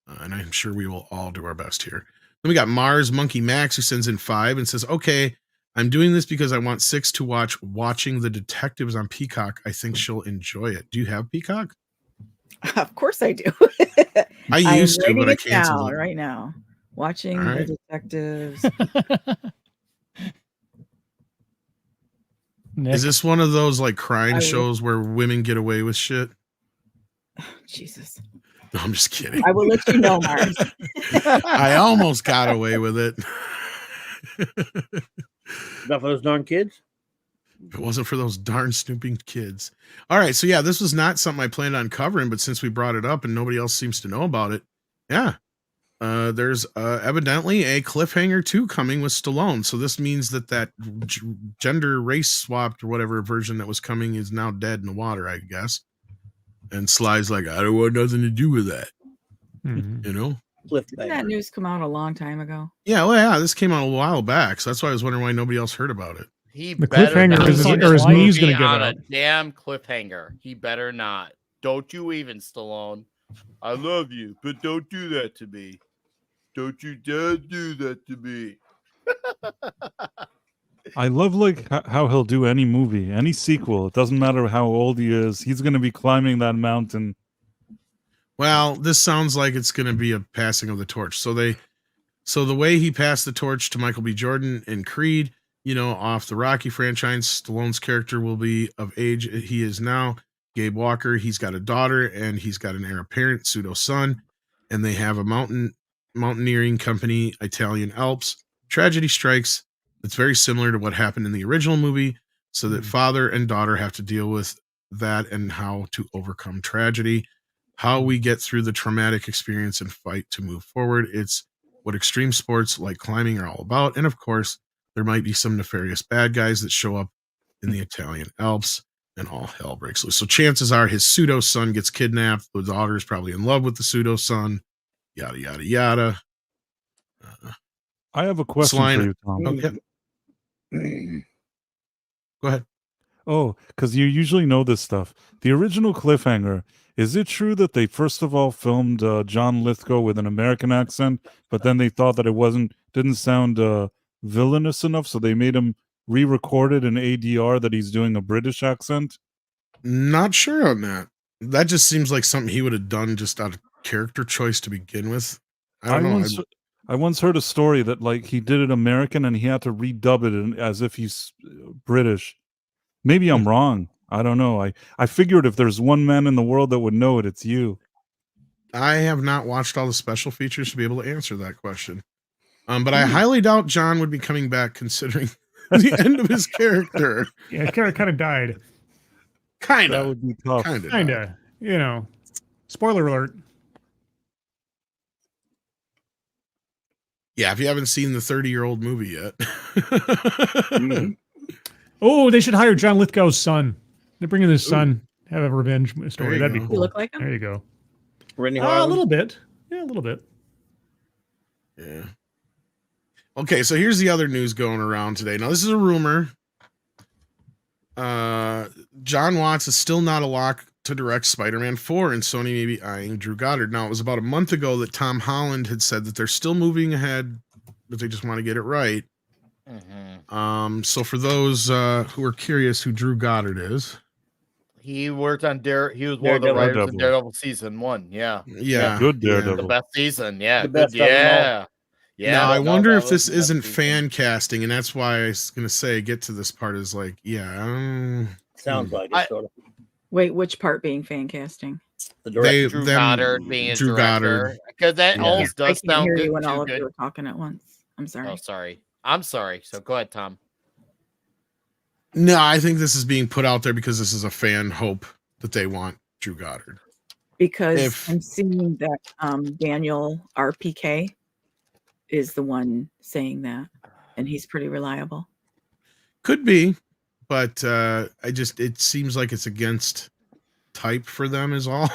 [SPEAKER 1] And I'm sure we will all do our best here. Then we got Mars Monkey Max, who sends in $5 and says, okay, I'm doing this because I want Six to watch Watching the Detectives on Peacock. I think she'll enjoy it. Do you have Peacock?
[SPEAKER 8] Of course I do.
[SPEAKER 1] I
[SPEAKER 8] I'm
[SPEAKER 1] used to, but
[SPEAKER 8] writing
[SPEAKER 1] I
[SPEAKER 8] it
[SPEAKER 1] canceled
[SPEAKER 8] down
[SPEAKER 1] it.
[SPEAKER 8] right now. Watching
[SPEAKER 1] All
[SPEAKER 8] the
[SPEAKER 1] right.
[SPEAKER 8] detectives.
[SPEAKER 7] Nick.
[SPEAKER 1] Is this one of those like crime
[SPEAKER 8] I will-
[SPEAKER 1] shows where women get away with shit?
[SPEAKER 8] Jesus.
[SPEAKER 1] No, I'm just kidding.
[SPEAKER 8] I will let you know, Mars.
[SPEAKER 1] I almost got away with it.
[SPEAKER 5] Not for those darn kids.
[SPEAKER 1] If it wasn't for those darn snooping kids. All right. So, yeah, this was not something I planned on covering, but since we brought it up and nobody else seems to know about it, yeah. There's evidently a Cliffhanger 2 coming with Stallone. So this means that gender race swapped or whatever version that was coming is now dead in the water, I guess. And Sly's like, I don't want nothing to do with that.
[SPEAKER 4] Mhm.
[SPEAKER 1] You know?
[SPEAKER 8] Didn't that news come out a long time ago?
[SPEAKER 1] Yeah, well, yeah, this came out a while back. So that's why I was wondering why nobody else heard about it.
[SPEAKER 2] He
[SPEAKER 4] The
[SPEAKER 2] better
[SPEAKER 4] cliffhanger
[SPEAKER 2] not
[SPEAKER 7] is-
[SPEAKER 2] put
[SPEAKER 7] or his
[SPEAKER 2] this
[SPEAKER 7] knee's
[SPEAKER 2] movie
[SPEAKER 4] gonna give
[SPEAKER 2] on
[SPEAKER 4] out.
[SPEAKER 2] a damn cliffhanger. He better not. Don't you even, Stallone. I love you, but don't do that to me. Don't you dare do that to me.
[SPEAKER 6] I love like how he'll do any movie, any sequel. It doesn't matter how old he is. He's going to be climbing that mountain.
[SPEAKER 1] Well, this sounds like it's going to be a passing of the torch. So the way he passed the torch to Michael B. Jordan in Creed, you know, off the Rocky franchise, Stallone's character will be of age he is now. Gabe Walker, he's got a daughter and he's got an heir apparent, pseudo son, and they have a mountaineering company, Italian Alps. Tragedy strikes. It's very similar to what happened in the original movie, so that father and daughter have to deal with that and how to overcome tragedy, how we get through the traumatic experience and fight to move forward. It's what extreme sports like climbing are all about. And of course, there might be some nefarious bad guys that show up in the Italian Alps and all hell breaks loose. So chances are his pseudo son gets kidnapped. The daughter is probably in love with the pseudo son. Yada, yada, yada.
[SPEAKER 6] I have a question
[SPEAKER 1] Sly-
[SPEAKER 6] for you, Tom.
[SPEAKER 1] Oh, yeah. Go ahead.
[SPEAKER 6] Oh, because you usually know this stuff. The original Cliffhanger, is it true that they first of all filmed John Lithgow with an American accent, but then they thought that didn't sound villainous enough, so they made him re-record it in ADR that he's doing a British accent?
[SPEAKER 1] Not sure on that. That just seems like something he would have done just out of character choice to begin with. I don't know.
[SPEAKER 6] I once heard a story that like he did it American and he had to redub it as if he's British. Maybe I'm wrong. I don't know. I figured if there's one man in the world that would know it, it's you.
[SPEAKER 1] I have not watched all the special features to be able to answer that question. But I highly doubt John would be coming back considering the end of his character.
[SPEAKER 4] Yeah, his character kind of died.
[SPEAKER 1] Kind
[SPEAKER 6] That
[SPEAKER 1] of.
[SPEAKER 6] would be tough.
[SPEAKER 4] Kind of. You know. Spoiler alert.
[SPEAKER 1] Yeah, if you haven't seen the 30-year-old movie yet.
[SPEAKER 4] Oh, they should hire John Lithgow's son. They bring in his son. Have a revenge story.
[SPEAKER 1] you
[SPEAKER 4] That'd
[SPEAKER 1] go.
[SPEAKER 4] be
[SPEAKER 8] You
[SPEAKER 4] cool.
[SPEAKER 8] look like him?
[SPEAKER 4] There you go.
[SPEAKER 5] Brittany
[SPEAKER 4] A
[SPEAKER 5] Harlan.
[SPEAKER 4] little bit. Yeah, a little bit.
[SPEAKER 1] Yeah. Okay, so here's the other news going around today. Now, this is a rumor. John Watts is still not a lock to direct Spider-Man 4, and Sony may be eyeing Drew Goddard. Now, it was about a month ago that Tom Holland had said that they're still moving ahead, but they just want to get it right. So for those who are curious who Drew Goddard is,
[SPEAKER 2] He worked on He was one of the
[SPEAKER 5] Daredevil.
[SPEAKER 2] writers in Daredevil season 1. Yeah.
[SPEAKER 1] yeah,
[SPEAKER 6] Good
[SPEAKER 1] yeah.
[SPEAKER 6] Daredevil.
[SPEAKER 2] The best season. Yeah.
[SPEAKER 5] The
[SPEAKER 2] Good,
[SPEAKER 5] best of them all.
[SPEAKER 2] yeah. Yeah.
[SPEAKER 1] Now, I
[SPEAKER 2] no,
[SPEAKER 1] wonder
[SPEAKER 2] that
[SPEAKER 1] if
[SPEAKER 2] was
[SPEAKER 1] this
[SPEAKER 2] the best
[SPEAKER 1] isn't
[SPEAKER 2] season.
[SPEAKER 1] fan casting, and that's why I was going to say get to this part is like,
[SPEAKER 5] Sounds like it, sort of.
[SPEAKER 8] Wait, which part being fan casting?
[SPEAKER 5] The director.
[SPEAKER 2] Drew Goddard being his
[SPEAKER 1] Drew
[SPEAKER 2] director.
[SPEAKER 1] Goddard.
[SPEAKER 2] Because that
[SPEAKER 5] Yeah.
[SPEAKER 2] almost
[SPEAKER 8] I
[SPEAKER 2] does
[SPEAKER 8] can't
[SPEAKER 2] sound
[SPEAKER 8] hear
[SPEAKER 2] good.
[SPEAKER 8] you when all
[SPEAKER 2] Too
[SPEAKER 8] of you
[SPEAKER 2] good.
[SPEAKER 8] are talking at once. I'm sorry.
[SPEAKER 2] Oh, sorry. I'm sorry. So go ahead, Tom.
[SPEAKER 1] No, I think this is being put out there because this is a fan hope that they want Drew Goddard.
[SPEAKER 8] Because
[SPEAKER 1] If-
[SPEAKER 8] I'm seeing that Daniel RPK is the one saying that, and he's pretty reliable.
[SPEAKER 1] Could be, but it seems like it's against type for them is all.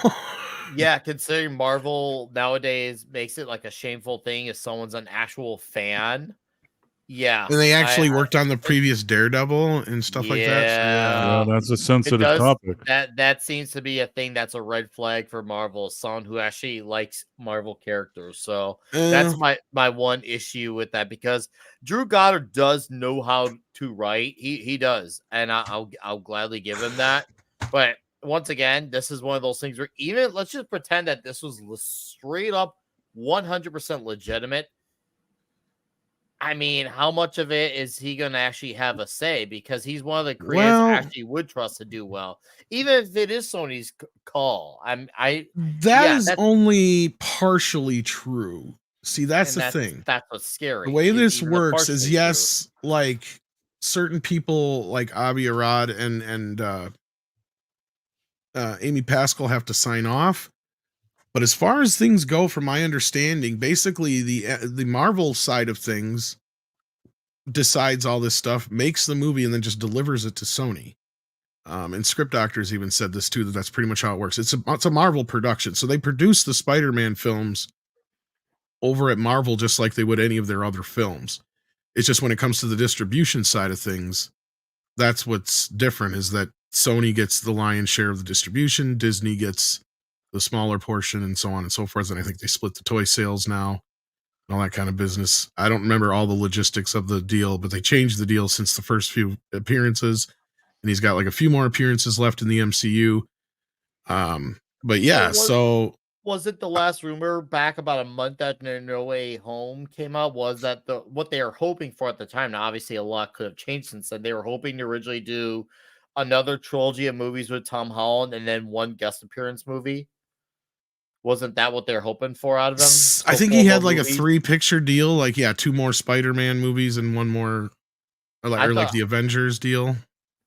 [SPEAKER 2] Yeah, considering Marvel nowadays makes it like a shameful thing if someone's an actual fan Yeah,
[SPEAKER 1] And they actually
[SPEAKER 2] I-
[SPEAKER 1] worked on the previous Daredevil and stuff like that. So,
[SPEAKER 6] Yeah, that's a sensitive
[SPEAKER 2] does.
[SPEAKER 6] topic.
[SPEAKER 2] That seems to be a thing that's a red flag for Marvel. Someone who actually likes Marvel characters. So that's my one issue with that, because Drew Goddard does know how to write. He does, and I'll gladly give him that. But once again, this is one of those things where, even let's just pretend that this was straight up 100% legitimate. I mean, how much of it is he going to actually have a say? Because he's one of the creators
[SPEAKER 1] Well-
[SPEAKER 2] actually would trust to do well, even if it is Sony's call.
[SPEAKER 1] that is only partially true. See, that's
[SPEAKER 2] and
[SPEAKER 1] the thing.
[SPEAKER 2] That's what's scary.
[SPEAKER 1] The way
[SPEAKER 2] It's
[SPEAKER 1] this
[SPEAKER 2] even
[SPEAKER 1] works is,
[SPEAKER 2] partially
[SPEAKER 1] yes, like certain people like Avi Arad and Amy Pascal have to sign off. But as far as things go, from my understanding, basically the Marvel side of things decides all this stuff, makes the movie, and then just delivers it to Sony. And Script Doctors even said this too, that's pretty much how it works. It's a Marvel production. So they produce the Spider-Man films over at Marvel just like they would any of their other films. It's just when it comes to the distribution side of things, that's what's different, is that Sony gets the lion's share of the distribution, Disney gets the smaller portion, and so on and so forth. And I think they split the toy sales now and all that kind of business. I don't remember all the logistics of the deal, but they changed the deal since the first few appearances, and he's got like a few more appearances left in the MCU. But yeah,
[SPEAKER 2] was it the last rumor back about a month after No Way Home came out? Was that what they were hoping for at the time? Now, obviously, a lot could have changed since then. They were hoping to originally do another trilogy of movies with Tom Holland and then one guest appearance movie. Wasn't that what they're hoping for out of him?
[SPEAKER 1] I think he had like a 3-picture deal, like 2 more Spider-Man movies and one more, or like the Avengers deal.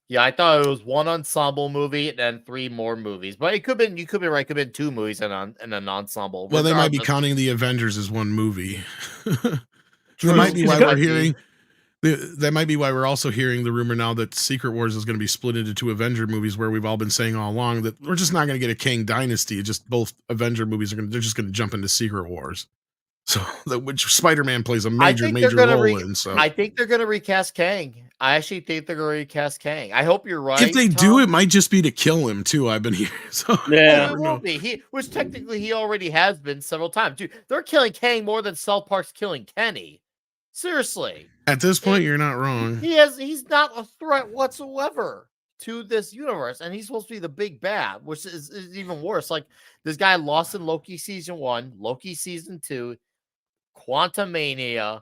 [SPEAKER 2] Yeah, I thought it was one ensemble movie and then 3 more movies. But you could be right. It could have been 2 movies and an ensemble.
[SPEAKER 1] Well, they might be counting the Avengers as one movie. That might be why we're hearing. That might be why we're also hearing the rumor now that Secret Wars is going to be split into 2 Avenger movies, where we've all been saying all along that we're just not going to get a Kang Dynasty. It's just both Avenger movies they're just going to jump into Secret Wars. So which Spider-Man plays a major role in. So
[SPEAKER 2] I think they're going to recast Kang. I actually think they're going to recast Kang. I hope you're right.
[SPEAKER 1] If they do, it might just be to kill him too. I've been here. So
[SPEAKER 5] yeah,
[SPEAKER 2] it will be. Which technically he already has been several times. Dude, they're killing Kang more than South Park's killing Kenny. Seriously.
[SPEAKER 1] At this point, you're not wrong.
[SPEAKER 2] He's not a threat whatsoever to this universe, and he's supposed to be the big bad, which is even worse. Like, this guy lost in Loki season 1, Loki season 2, Quantumania,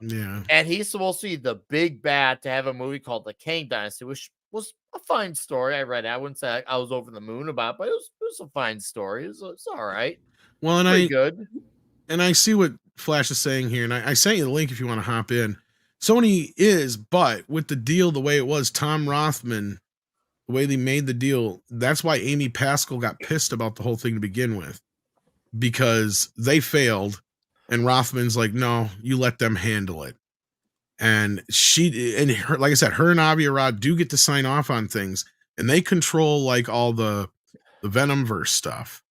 [SPEAKER 2] and he's supposed to be the big bad to have a movie called The Kang Dynasty, which was a fine story. I read it. I wouldn't say I was over the moon about it, but it was a fine story. It's all right.
[SPEAKER 1] Well, and
[SPEAKER 2] pretty good.
[SPEAKER 1] And I see what Flash is saying here, and I sent you the link if you want to hop in. Sony is, but with the deal the way it was, Tom Rothman, the way they made the deal, that's why Amy Pascal got pissed about the whole thing to begin with, because they failed, and Rothman's like, no, you let them handle it. And like I said, her and Avi Arad do get to sign off on things, and they control like all the Venomverse stuff.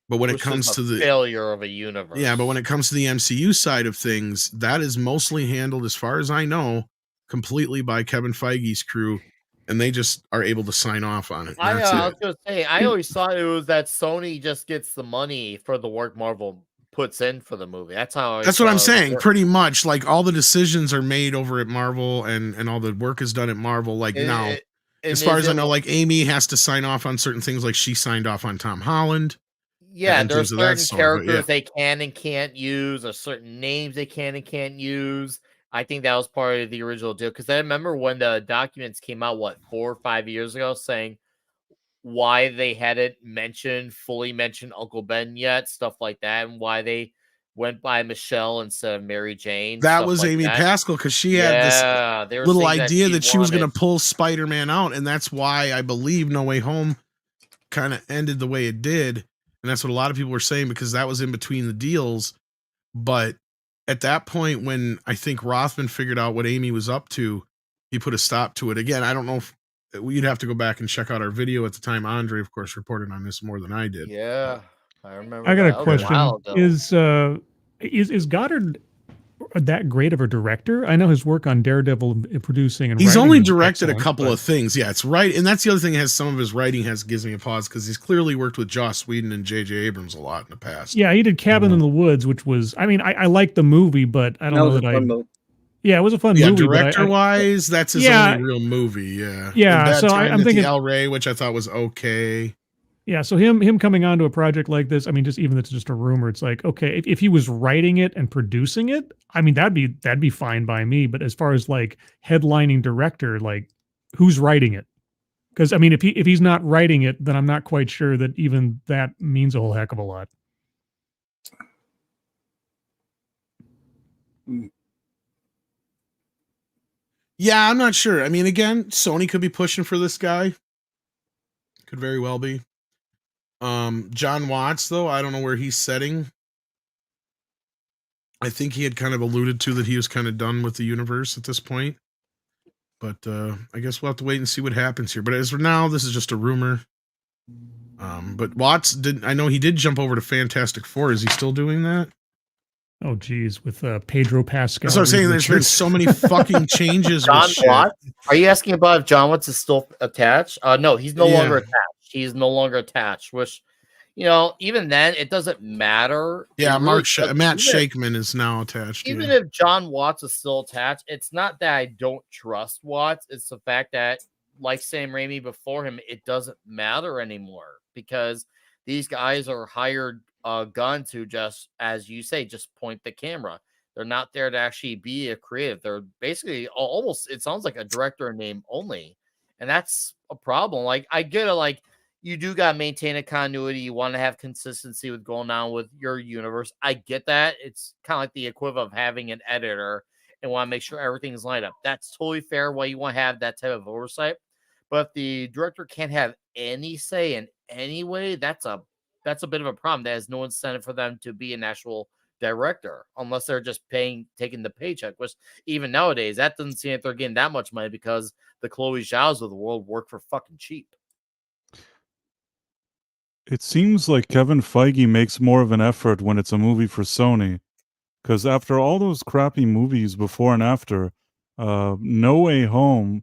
[SPEAKER 1] But when it comes to the
[SPEAKER 2] failure of a universe,
[SPEAKER 1] but when it comes to the MCU side of things, that is mostly handled, as far as I know, completely by Kevin Feige's crew, and they just are able to sign off on it.
[SPEAKER 2] I was going to say, I always thought it was that Sony just gets the money for the work Marvel puts in for the movie. That's what
[SPEAKER 1] I'm saying. Pretty much, like, all the decisions are made over at Marvel, and all the work is done at Marvel. Like, now, as far as I know, like, Amy has to sign off on certain things, like she signed off on Tom Holland.
[SPEAKER 2] Yeah, there's certain characters they can and can't use, or certain names they can and can't use. I think that was part of the original deal, because I remember when the documents came out, 4 or 5 years ago, saying why they hadn't fully mentioned Uncle Ben yet, stuff like that, and why they went by Michelle instead of Mary Jane.
[SPEAKER 1] That was like Amy Pascal, because she had this little idea that she was going to pull Spider-Man out, and that's why I believe No Way Home kind of ended the way it did. And that's what a lot of people were saying, because that was in between the deals. But at that point, when I think Rothman figured out what Amy was up to, he put a stop to it. Again, I don't know if you'd have to go back and check out our video at the time. Andre, of course, reported on this more than I did.
[SPEAKER 2] Yeah, I remember.
[SPEAKER 4] I got a question. Is Goddard that great of a director. I know his work on Daredevil producing and
[SPEAKER 1] He's
[SPEAKER 4] writing
[SPEAKER 1] only
[SPEAKER 4] was
[SPEAKER 1] directed a
[SPEAKER 4] excellent,
[SPEAKER 1] couple
[SPEAKER 4] but-
[SPEAKER 1] of things. Yeah, it's right. And that's the other thing, has some of his writing gives me a pause because he's clearly worked with Joss Whedon and J.J. Abrams a lot in the past.
[SPEAKER 4] Yeah, he did Cabin in the Woods, which was, I mean, I liked the movie, but I don't know that I.
[SPEAKER 5] Movie.
[SPEAKER 4] Yeah, it was a fun
[SPEAKER 1] Yeah,
[SPEAKER 4] movie.
[SPEAKER 1] director wise, that's his only real movie. Yeah.
[SPEAKER 4] Yeah,
[SPEAKER 1] And Bad
[SPEAKER 4] so
[SPEAKER 1] Times
[SPEAKER 4] I'm
[SPEAKER 1] at
[SPEAKER 4] thinking
[SPEAKER 1] the El Rey, which I thought was okay.
[SPEAKER 4] Yeah, so him coming onto a project like this, I mean, just even if it's just a rumor, it's like, okay, if he was writing it and producing it, I mean, that'd be fine by me. But as far as like headlining director, like who's writing it? Because I mean, if he's not writing it, then I'm not quite sure that even that means a whole heck of a lot.
[SPEAKER 1] Yeah, I'm not sure. I mean, again, Sony could be pushing for this guy. Could very well be. John Watts, though, I don't know where he's setting. I think he had kind of alluded to that he was kind of done with the universe at this point. But I guess we'll have to wait and see what happens here. But as for now, this is just a rumor. But Watts I know he did jump over to Fantastic Four. Is he still doing that?
[SPEAKER 4] Oh, geez, with Pedro Pascal.
[SPEAKER 1] That's what I'm saying. There's been so many fucking changes.
[SPEAKER 2] John
[SPEAKER 1] with shit.
[SPEAKER 2] Watts? Are you asking about if John Watts is still attached? No, he's no longer attached. He's no longer attached, which, you know, even then, it doesn't matter.
[SPEAKER 1] Yeah,
[SPEAKER 2] Matt
[SPEAKER 1] Shakeman is now attached.
[SPEAKER 2] Even if John Watts is still attached, it's not that I don't trust Watts. It's the fact that, like Sam Raimi before him, it doesn't matter anymore because these guys are hired guns who just, as you say, just point the camera. They're not there to actually be a creative. They're basically almost, it sounds like a director in name only. And that's a problem. Like, I get it. Like, you do got to maintain a continuity. You want to have consistency with going on with your universe. I get that. It's kind of like the equivalent of having an editor and want to make sure everything's lined up. That's totally fair why you want to have that type of oversight. But if the director can't have any say in any way, that's a bit of a problem. That has no incentive for them to be an actual director unless they're just taking the paycheck, which even nowadays, that doesn't seem like they're getting that much money because the Chloe Zhao's of the world work for fucking cheap.
[SPEAKER 6] It seems like Kevin Feige makes more of an effort when it's a movie for Sony. Because after all those crappy movies before and after, No Way Home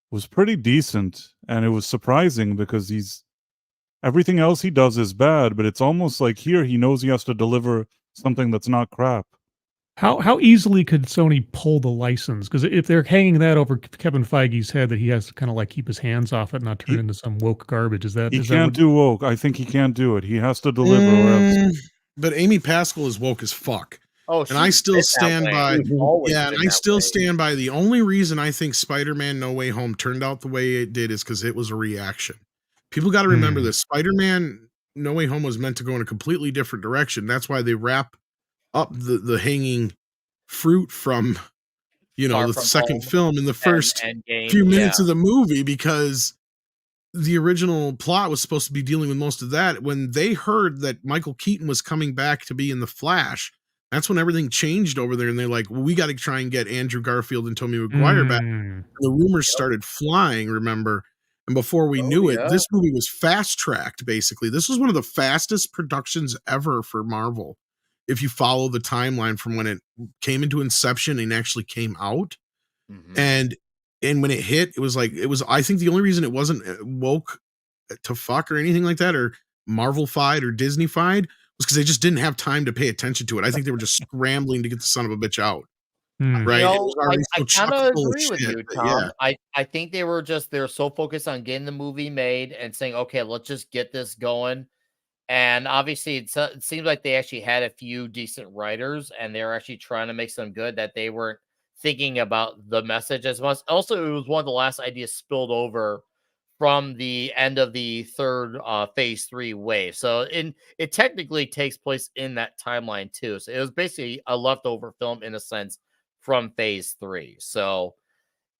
[SPEAKER 6] was pretty decent. And it was surprising because everything else he does is bad, but it's almost like here he knows he has to deliver something that's not crap.
[SPEAKER 4] How easily could Sony pull the license? Because if they're hanging that over Kevin Feige's head, that he has to kind of like keep his hands off it, not turn it into some woke garbage.
[SPEAKER 6] He can't do woke. I think he can't do it. He has to deliver. Or else.
[SPEAKER 1] But Amy Pascal is woke as fuck.
[SPEAKER 2] Oh,
[SPEAKER 1] and I still stand by.
[SPEAKER 2] Yeah,
[SPEAKER 1] and I still stand by. The only reason I think Spider-Man: No Way Home turned out the way it did is because it was a reaction. People got to remember this. Spider-Man: No Way Home was meant to go in a completely different direction. That's why they wrap up the hanging fruit from, the second film in the first few minutes of the movie, because the original plot was supposed to be dealing with most of that. When they heard that Michael Keaton was coming back to be in the Flash, that's when everything changed over there, and they're like, well, we got to try and get Andrew Garfield and Tobey Maguire back. And the rumors started flying, remember? And before we knew it, this movie was fast-tracked, basically. This was one of the fastest productions ever for Marvel, if you follow the timeline from when it came into inception and actually came out. And when it hit, I think the only reason it wasn't woke to fuck or anything like that, or Marvel-fied or Disney-fied, was because they just didn't have time to pay attention to it. I think they were just scrambling to get the son of a bitch out. Right.
[SPEAKER 2] I kind of agree with you, Tom. I think they're so focused on getting the movie made and saying, okay, let's just get this going. And obviously, it seems like they actually had a few decent writers, and they're actually trying to make some good, that they weren't thinking about the message as much. Also, it was one of the last ideas spilled over from the end of the third phase 3 wave. So it technically takes place in that timeline too. So it was basically a leftover film in a sense from phase 3. So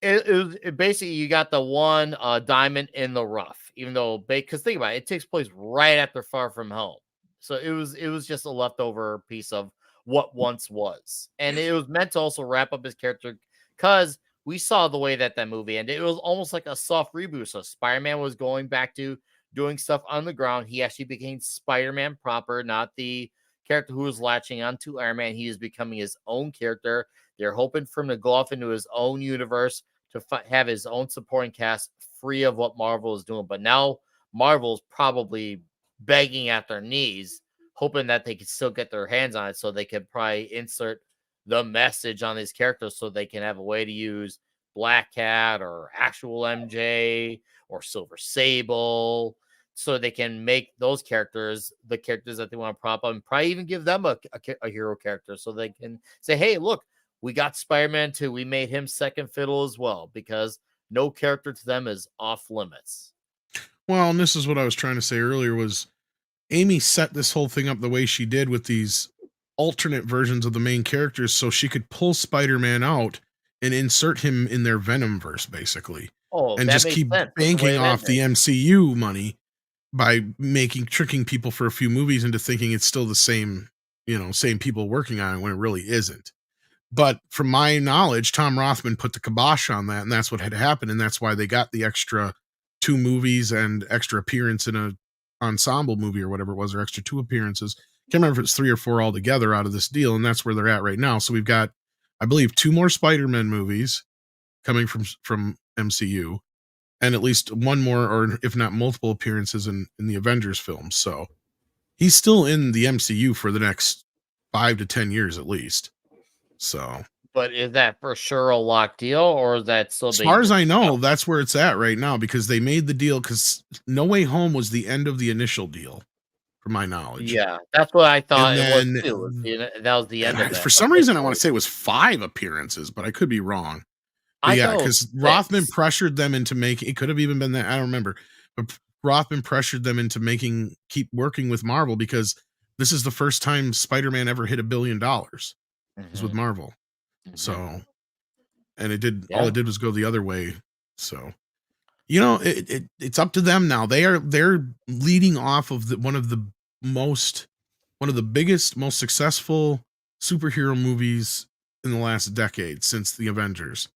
[SPEAKER 2] it basically, you got the one diamond in the rough, even though, because think about it, it takes place right after Far From Home. So it was just a leftover piece of what once was. And it was meant to also wrap up his character, because we saw the way that movie ended. It was almost like a soft reboot. So Spider-Man was going back to doing stuff on the ground. He actually became Spider-Man proper, not the character who is latching onto Iron Man. He is becoming his own character. They're hoping for him to go off into his own universe to have his own supporting cast free of what Marvel is doing. But now Marvel's probably begging at their knees, hoping that they can still get their hands on it so they can probably insert the message on these characters so they can have a way to use Black Cat or actual MJ or Silver Sable, so they can make those characters the characters that they want to prop up, and probably even give them a hero character so they can say, hey, look, we got Spider-Man 2. We made him second fiddle as well, because no character to them is off limits.
[SPEAKER 1] Well, and this is what I was trying to say earlier, was Amy set this whole thing up the way she did with these alternate versions of the main characters so she could pull Spider-Man out and insert him in their Venomverse, basically.
[SPEAKER 2] Oh,
[SPEAKER 1] and
[SPEAKER 2] that
[SPEAKER 1] just
[SPEAKER 2] makes
[SPEAKER 1] keep
[SPEAKER 2] sense. That's the
[SPEAKER 1] banking
[SPEAKER 2] way it
[SPEAKER 1] off the
[SPEAKER 2] ended.
[SPEAKER 1] MCU money by tricking people for a few movies into thinking it's still the same, same people working on it when it really isn't. But from my knowledge, Tom Rothman put the kibosh on that, and that's what had happened, and that's why they got the extra 2 movies and extra appearance in a ensemble movie or whatever it was, or extra 2 appearances. Can't remember if it's 3 or 4 altogether out of this deal, and that's where they're at right now. So we've got, I believe, 2 more Spider-Man movies coming from MCU, and at least 1 more, or if not multiple appearances in the Avengers films. So he's still in the MCU for the next 5 to 10 years at least. So,
[SPEAKER 2] but is that for sure a locked deal, or is that still
[SPEAKER 1] as
[SPEAKER 2] being
[SPEAKER 1] far as I know,
[SPEAKER 2] discussed?
[SPEAKER 1] that's where it's at right now, because they made the deal, because No Way Home was the end of the initial deal, from my knowledge.
[SPEAKER 2] Yeah, that's what I thought
[SPEAKER 1] And
[SPEAKER 2] it was
[SPEAKER 1] then-
[SPEAKER 2] too. That was the end of it.
[SPEAKER 1] For some reason, I want to say it was 5 appearances, but I could be wrong. But yeah, because Rothman pressured them into making, it could have even been that, I don't remember, but Rothman pressured them into keep working with Marvel, because this is the first time Spider-Man ever hit $1 billion. Was with Marvel. So, and all it did was go the other way. So, it's up to them now. They're leading off of one of the biggest, most successful superhero movies in the last decade since the Avengers.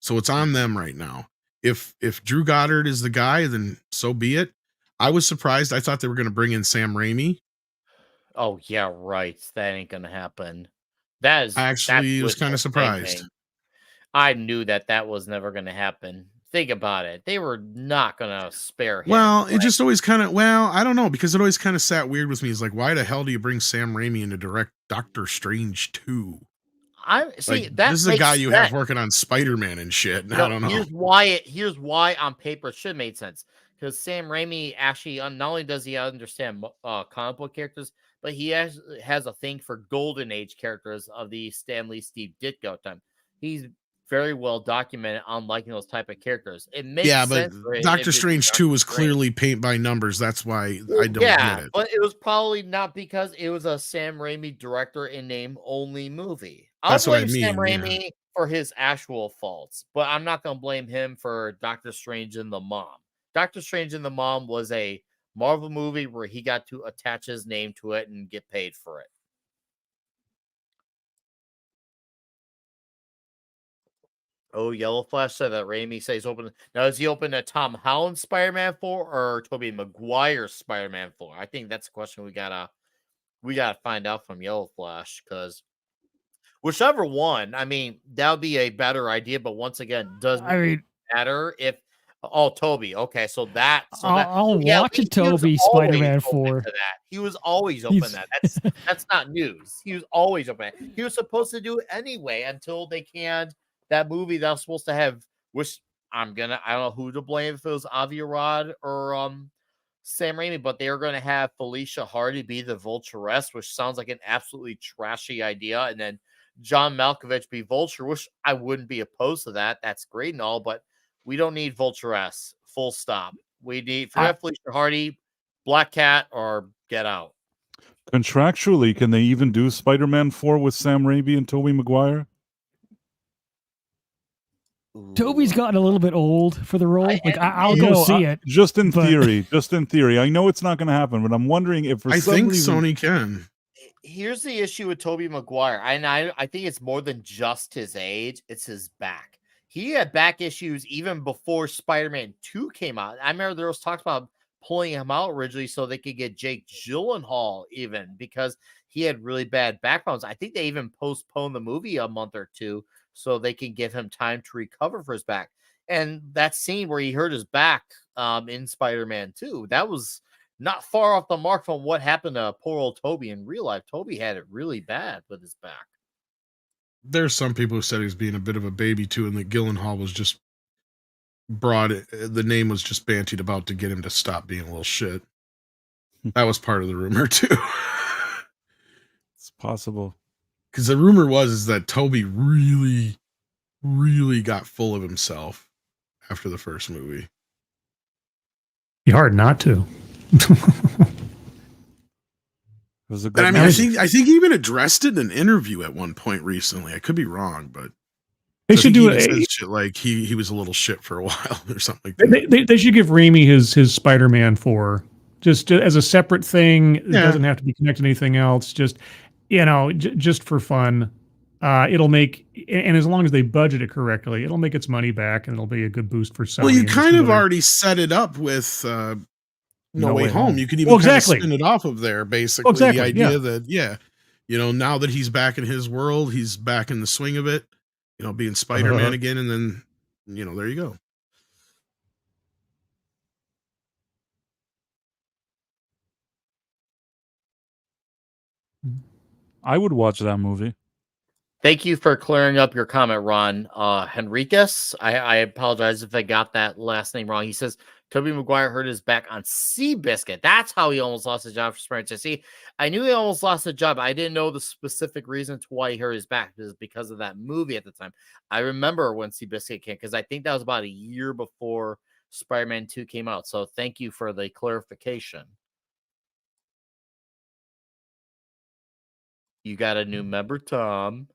[SPEAKER 1] So it's on them right now. If Drew Goddard is the guy, then so be it. I was surprised. I thought they were going to bring in Sam Raimi.
[SPEAKER 2] Oh yeah, right. That ain't gonna happen. I
[SPEAKER 1] actually was kind of surprised.
[SPEAKER 2] I knew that was never going to happen. Think about it. They were not going to spare him.
[SPEAKER 1] Well, it just always kind of, I don't know, because it always kind of sat weird with me. It's like, why the hell do you bring Sam Raimi in to direct Doctor Strange 2?
[SPEAKER 2] This
[SPEAKER 1] is a guy you have working on Spider-Man and shit. I don't know.
[SPEAKER 2] Here's why on paper it should have made sense. Because Sam Raimi actually, not only does he understand comic book characters, but he has a thing for golden age characters of the Stan Lee, Steve Ditko time. He's very well documented on liking those type of characters. It makes sense.
[SPEAKER 1] But Doctor Strange 2 was clearly paint by numbers. That's why I don't get it.
[SPEAKER 2] But it was probably not because it was a Sam Raimi director in name only movie.
[SPEAKER 1] That's what I mean.
[SPEAKER 2] Sam Raimi for his actual faults, but I'm not going to blame him for Doctor Strange and the Mom. Doctor Strange and the Mom was a Marvel movie where he got to attach his name to it and get paid for it. Oh, Yellow Flash said that Raimi says open. Now, is he open to Tom Holland's Spider-Man 4 or Tobey Maguire's Spider-Man 4? I think that's a question we gotta find out from Yellow Flash, because whichever one, I mean, that would be a better idea. But once again, doesn't matter if Toby. Okay, so
[SPEAKER 7] I'll watch a Toby Spider-Man 4.
[SPEAKER 2] He was always open to that. That's not news. He was always open. He was supposed to do it anyway until they canned that movie that was supposed to have, which I don't know who to blame, if it was Avi Arad or Sam Raimi, but they were going to have Felicia Hardy be the Vulturess, which sounds like an absolutely trashy idea, and then John Malkovich be Vulture, which I wouldn't be opposed to that. That's great and all, but we don't need Vulturess. Full stop. We need Felicia Hardy, Black Cat, or get out.
[SPEAKER 6] Contractually, can they even do Spider-Man 4 with Sam Raimi and Tobey Maguire?
[SPEAKER 7] Toby's gotten a little bit old for the role. I'll go see it.
[SPEAKER 6] Just in theory. Just in theory. I know it's not going to happen, but I'm wondering if for some reason...
[SPEAKER 1] Sony can.
[SPEAKER 2] Here's the issue with Tobey Maguire. I think it's more than just his age. It's his back. He had back issues even before Spider-Man 2 came out. I remember there was talks about pulling him out originally so they could get Jake Gyllenhaal even, because he had really bad back problems. I think they even postponed the movie a month or two so they can give him time to recover for his back. And that scene where he hurt his back in Spider-Man 2, that was not far off the mark from what happened to poor old Toby in real life. Toby had it really bad with his back.
[SPEAKER 1] There's some people who said he was being a bit of a baby too, and that Gyllenhaal was just the name was just bantied about to get him to stop being a little shit. That was part of the rumor too.
[SPEAKER 6] It's possible.
[SPEAKER 1] Because the rumor is that Toby really, really got full of himself after the first movie.
[SPEAKER 4] Be hard not to.
[SPEAKER 6] It was a good
[SPEAKER 1] And I mean, I think he even addressed it in an interview at one point recently. I could be wrong, but
[SPEAKER 4] They should do
[SPEAKER 1] says shit like he was a little shit for a while or something like that.
[SPEAKER 4] They should give Raimi his Spider-Man 4 just as a separate thing. It doesn't have to be connected to anything else. Just just for fun. It'll make, and as long as they budget it correctly, it'll make its money back, and it'll be a good boost for Sony.
[SPEAKER 1] Well, you kind of already set it up with No Way Home. You could even kind of spin it off of there, basically. The idea that, now that he's back in his world, he's back in the swing of it, being Spider-Man again, and then, there you go.
[SPEAKER 6] I would watch that movie.
[SPEAKER 2] Thank you for clearing up your comment, Ron. Henriquez, I apologize if I got that last name wrong. He says, Tobey Maguire hurt his back on Seabiscuit. That's how he almost lost his job for Spider-Man. See, I knew he almost lost a job. I didn't know the specific reason to why he hurt his back. It was because of that movie at the time. I remember when Seabiscuit came, because I think that was about a year before Spider-Man 2 came out. So thank you for the clarification. You got a new member, Tom.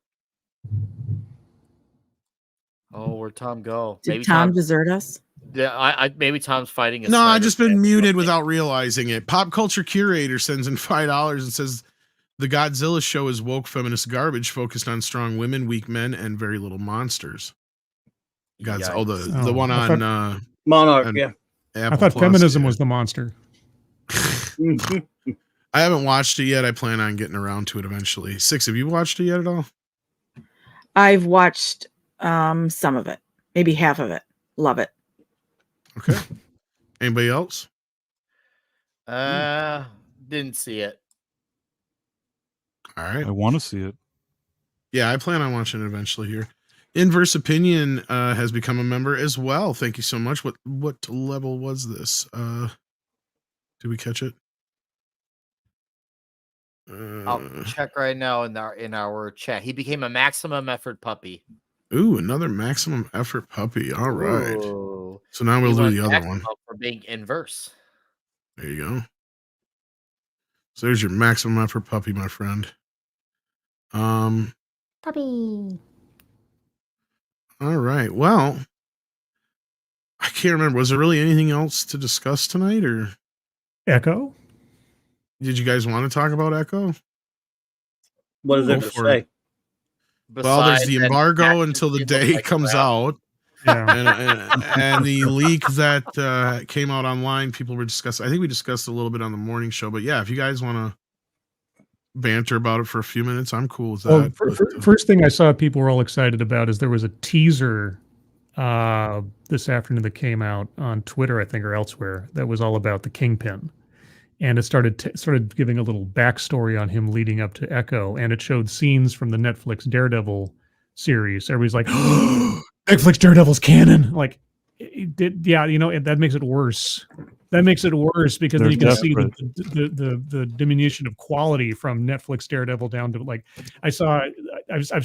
[SPEAKER 2] Oh, where'd Tom go?
[SPEAKER 8] Did maybe Tom desert us?
[SPEAKER 2] Yeah, maybe Tom's fighting.
[SPEAKER 1] No, I've just been muted without realizing it. Pop Culture Curator sends in $5 and says the Godzilla show is woke feminist garbage focused on strong women, weak men, and very little monsters. The one on
[SPEAKER 5] Monarch. Yeah,
[SPEAKER 4] I thought feminism was the monster.
[SPEAKER 1] I haven't watched it yet. I plan on getting around to it eventually. Six, have you watched it yet at all?
[SPEAKER 8] I've watched some of it, maybe half of it. Love it.
[SPEAKER 1] Okay. Anybody else?
[SPEAKER 2] Didn't see it.
[SPEAKER 1] All right.
[SPEAKER 6] I want to see it.
[SPEAKER 1] Yeah, I plan on watching it eventually here. Inverse Opinion has become a member as well. Thank you so much. What level was this? Did we catch it?
[SPEAKER 2] I'll check right now in our chat. He became a maximum effort puppy.
[SPEAKER 1] Ooh, another maximum effort puppy. All right.
[SPEAKER 2] Ooh.
[SPEAKER 1] So now we'll do the other one.
[SPEAKER 2] For being inverse.
[SPEAKER 1] There you go. So there's your maximum effort puppy, my friend.
[SPEAKER 7] Puppy.
[SPEAKER 1] All right. Well, I can't remember. Was there really anything else to discuss tonight, or
[SPEAKER 4] Echo?
[SPEAKER 1] Did you guys want to talk about Echo?
[SPEAKER 5] What is there to say?
[SPEAKER 1] Well, there's the embargo until the day it comes out. Yeah. and the leak that came out online, people were discussing. I think we discussed a little bit on the morning show, but yeah, if you guys want to banter about it for a few minutes, I'm cool with that.
[SPEAKER 4] Well, first thing I saw people were all excited about is there was a teaser this afternoon that came out on Twitter, I think, or elsewhere, that was all about the Kingpin. And it started giving a little backstory on him leading up to Echo, and it showed scenes from the Netflix Daredevil series. Everybody's like, oh, Netflix Daredevil's canon. Like, it did, yeah, that makes it worse. That makes it worse because then you can see the diminution of quality from Netflix Daredevil down to, like, I've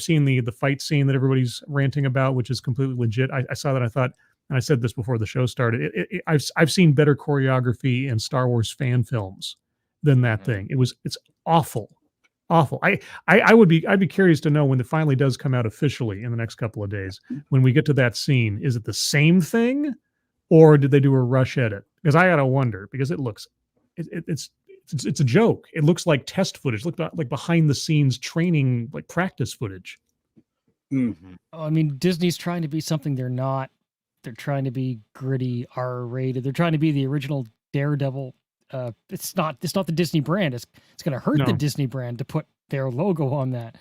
[SPEAKER 4] seen the fight scene that everybody's ranting about, which is completely legit. I saw that. I thought, and I said this before the show started, I've seen better choreography in Star Wars fan films than that thing. It's awful. I'd be curious to know when it finally does come out officially in the next couple of days. When we get to that scene, is it the same thing, or did they do a rush edit? Because I gotta wonder, because it looks, it's a joke. It looks like test footage. Look like behind the scenes training, like practice footage.
[SPEAKER 7] Mm-hmm. I mean, Disney's trying to be something they're not. They're trying to be gritty, R-rated. They're trying to be the original Daredevil. it's not the Disney brand. It's going to hurt the
[SPEAKER 4] No.
[SPEAKER 7] Disney brand to put their logo on that,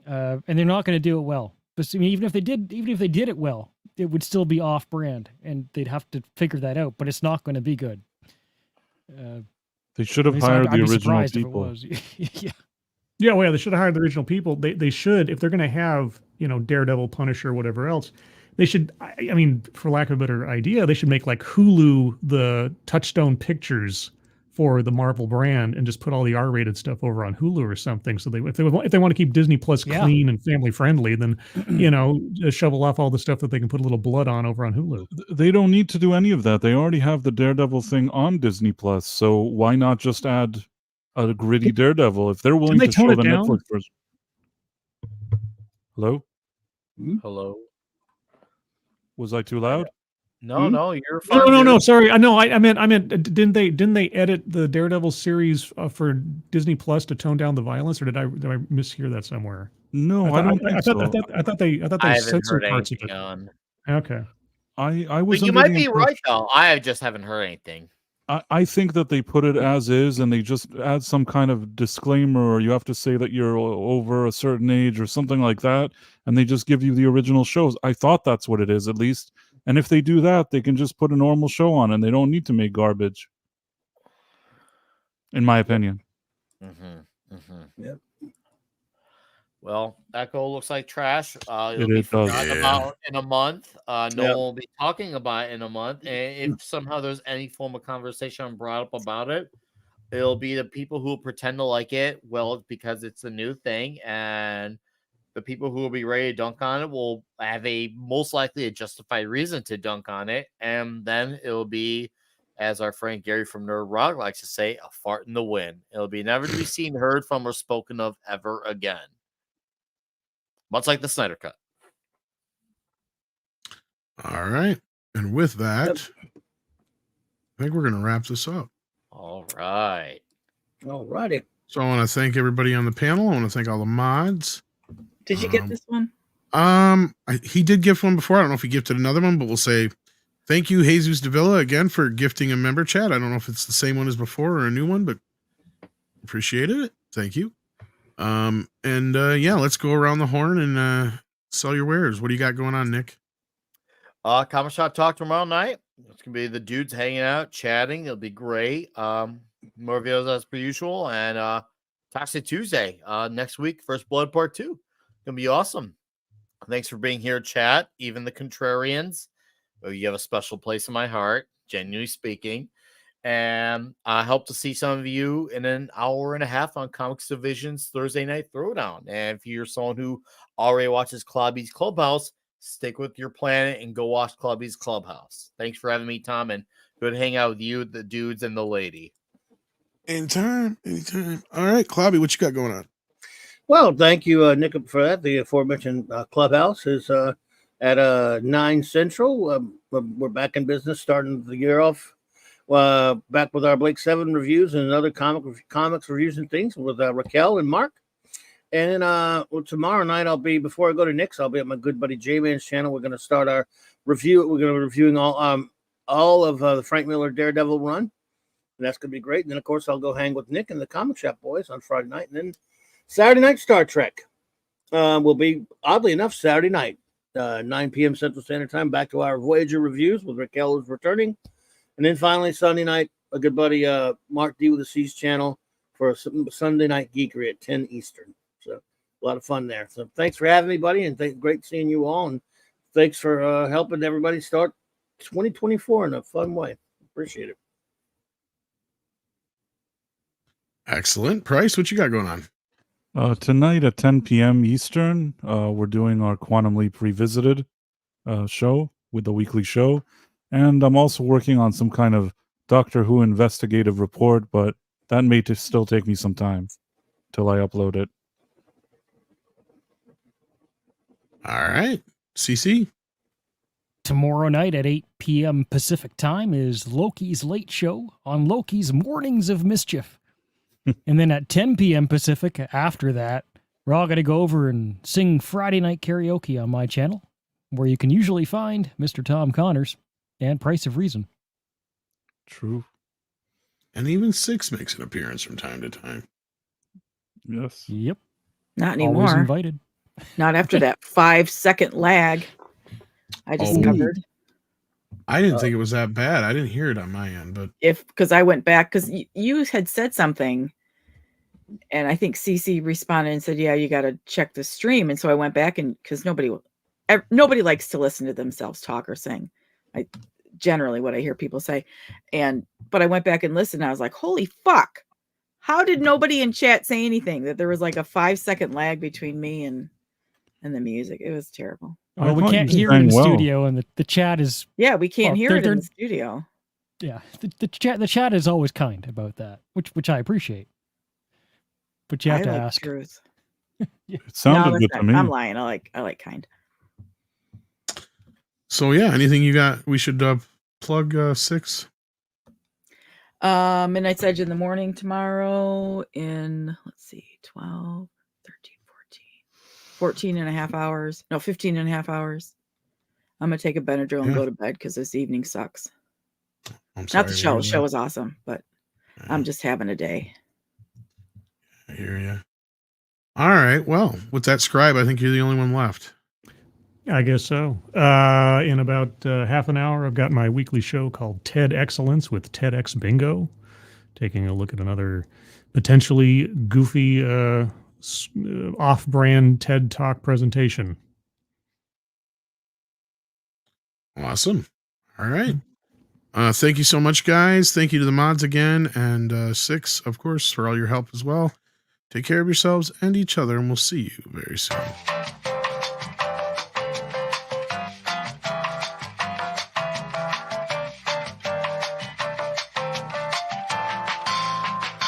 [SPEAKER 7] and they're not going to do it well. But I mean, even if they did it well, it would still be off brand, and they'd have to figure that out. But it's not going to be good.
[SPEAKER 6] They should have
[SPEAKER 7] I'd
[SPEAKER 6] hired the
[SPEAKER 7] be
[SPEAKER 6] original
[SPEAKER 7] surprised if it
[SPEAKER 6] people.
[SPEAKER 7] was. Yeah.
[SPEAKER 4] Yeah, well, yeah, they should have hired the original people. They should, if they're going to have, Daredevil, Punisher, whatever else, they should, I mean, for lack of a better idea, they should make like Hulu the Touchstone Pictures for the Marvel brand and just put all the R-rated stuff over on Hulu or something. So if they want to keep Disney Plus clean and family friendly, then, just shovel off all the stuff that they can put a little blood on over on Hulu.
[SPEAKER 6] They don't need to do any of that. They already have the Daredevil thing on Disney Plus. So why not just add a gritty Daredevil if they're willing to show the Netflix version? Hello?
[SPEAKER 2] Hello.
[SPEAKER 6] Was I too loud?
[SPEAKER 2] No, you're fine.
[SPEAKER 4] No. Sorry, I know. I meant. Didn't they edit the Daredevil series for Disney Plus to tone down the violence, or did I mishear that somewhere?
[SPEAKER 6] No, I don't think so.
[SPEAKER 4] I thought they censored parts of it. Okay.
[SPEAKER 6] I was.
[SPEAKER 2] But you might be right though. I just haven't heard anything.
[SPEAKER 6] I think that they put it as is, and they just add some kind of disclaimer, or you have to say that you're over a certain age or something like that, and they just give you the original shows. I thought that's what it is, at least. And if they do that, they can just put a normal show on, and they don't need to make garbage. In my opinion.
[SPEAKER 5] Yep.
[SPEAKER 2] Well, Echo looks like trash. It'll be forgotten about in a month. No one will be talking about it in a month. And if somehow there's any form of conversation brought up about it, it'll be the people who pretend to like it. Well, because it's a new thing, and the people who will be ready to dunk on it will have most likely a justified reason to dunk on it. And then it'll be, as our friend Gary from Nerd Rock likes to say, a fart in the wind. It'll be never to be seen, heard from, or spoken of ever again. Much like the Snyder Cut.
[SPEAKER 1] All right. And with that, I think we're going to wrap this up.
[SPEAKER 2] All right.
[SPEAKER 5] All righty.
[SPEAKER 1] So I want to thank everybody on the panel. I want to thank all the mods.
[SPEAKER 8] Did you get this one?
[SPEAKER 1] He did gift one before. I don't know if he gifted another one, but we'll say thank you, Jesus Davila, again for gifting a member chat. I don't know if it's the same one as before or a new one, but appreciated it. Thank you. Let's go around the horn and sell your wares. What do you got going on, Nick?
[SPEAKER 2] Comic Shop Talk tomorrow night. It's gonna be the dudes hanging out, chatting. It'll be great. More videos as per usual, and Toxic Tuesday next week. First Blood Part 2. Gonna be awesome. Thanks for being here, chat. Even the contrarians, you have a special place in my heart, genuinely speaking. And I hope to see some of you in an hour and a half on Comics Division's Thursday Night Throwdown. And if you're someone who already watches Clubby's Clubhouse, stick with your planet and go watch Clubby's Clubhouse. Thanks for having me, Tom, and good to hang out with you, the dudes, and the lady.
[SPEAKER 1] Anytime. All right, Clubby, what you got going on?
[SPEAKER 5] Well, thank you, Nick, for that. The aforementioned Clubhouse is at 9 Central. We're back in business, starting the year off. Back with our Blake 7 reviews and other comics reviews and things with Raquel and Mark. And then tomorrow night before I go to Nick's, I'll be at my good buddy J-Man's channel. We're going to start our review. We're going to be reviewing all of the Frank Miller Daredevil run. And that's going to be great. And then, of course, I'll go hang with Nick and the Comic Shop boys on Friday night. And then Saturday night, Star Trek will be, oddly enough, Saturday night, 9 p.m. Central Standard Time. Back to our Voyager reviews with Raquel who's returning. And then finally, Sunday night, a good buddy, Mark D with the C's channel for Sunday Night Geekery at 10 Eastern. So a lot of fun there. So thanks for having me, buddy, and great seeing you all. And thanks for helping everybody start 2024 in a fun way. Appreciate it.
[SPEAKER 1] Excellent. Price, what you got going on?
[SPEAKER 6] Tonight at 10 p.m. Eastern, we're doing our Quantum Leap Revisited show with the weekly show. And I'm also working on some kind of Doctor Who investigative report, but that may still take me some time till I upload it.
[SPEAKER 1] All right. CC?
[SPEAKER 7] Tomorrow night at 8 p.m. Pacific time is Loki's Late Show on Loki's Mornings of Mischief. And then at 10 p.m. Pacific, after that, we're all going to go over and sing Friday Night Karaoke on my channel, where you can usually find Mr. Tom Connors and Price of Reason.
[SPEAKER 6] True.
[SPEAKER 1] And even 6 makes an appearance from time to time.
[SPEAKER 6] Yes.
[SPEAKER 7] Yep.
[SPEAKER 8] Not
[SPEAKER 7] Always
[SPEAKER 8] anymore.
[SPEAKER 7] invited.
[SPEAKER 8] Not after that 5-second lag I discovered.
[SPEAKER 1] I didn't think it was that bad. I didn't hear it on my end, but
[SPEAKER 8] Because I went back, because you had said something, and I think CC responded and said, yeah, you got to check the stream. And so I went back, and because nobody likes to listen to themselves talk or sing. Generally what I hear people say. But I went back and listened, and I was like, holy fuck. How did nobody in chat say anything? That there was like a 5-second lag between me and the music. It was terrible.
[SPEAKER 7] Well, we
[SPEAKER 6] thought
[SPEAKER 7] can't
[SPEAKER 6] you
[SPEAKER 7] hear it in
[SPEAKER 6] sang well.
[SPEAKER 7] studio, and the chat is
[SPEAKER 8] Yeah, we can't
[SPEAKER 7] Well,
[SPEAKER 8] hear it in
[SPEAKER 7] they're-
[SPEAKER 8] the studio.
[SPEAKER 7] yeah. The chat is always kind about that, which I appreciate. But you have to
[SPEAKER 8] like
[SPEAKER 7] ask.
[SPEAKER 8] truth.
[SPEAKER 6] It sounded good to
[SPEAKER 8] listen,
[SPEAKER 6] me.
[SPEAKER 8] I'm lying. I like kind.
[SPEAKER 1] so yeah, anything you got? We should plug 6.
[SPEAKER 8] Midnight's Edge in the morning tomorrow in, let's see, 12, 13, 14 and a half hours. No, 15 and a half hours. I'm going to take a Benadryl and
[SPEAKER 1] Yeah.
[SPEAKER 8] go to bed because this evening sucks.
[SPEAKER 1] I'm sorry.
[SPEAKER 8] Not the
[SPEAKER 1] to
[SPEAKER 8] show.
[SPEAKER 1] hear
[SPEAKER 8] The show
[SPEAKER 1] that.
[SPEAKER 8] was awesome, but I'm just having a day.
[SPEAKER 1] I hear you. All right. Well, with that scribe, I think you're the only one left.
[SPEAKER 4] I guess so. In about half an hour, I've got my weekly show called TED Excellence with TEDx Bingo, taking a look at another potentially goofy off-brand TED Talk presentation.
[SPEAKER 1] Awesome. All right. Thank you so much, guys. Thank you to the mods again, and 6, of course, for all your help as well. Take care of yourselves and each other, and we'll see you very soon.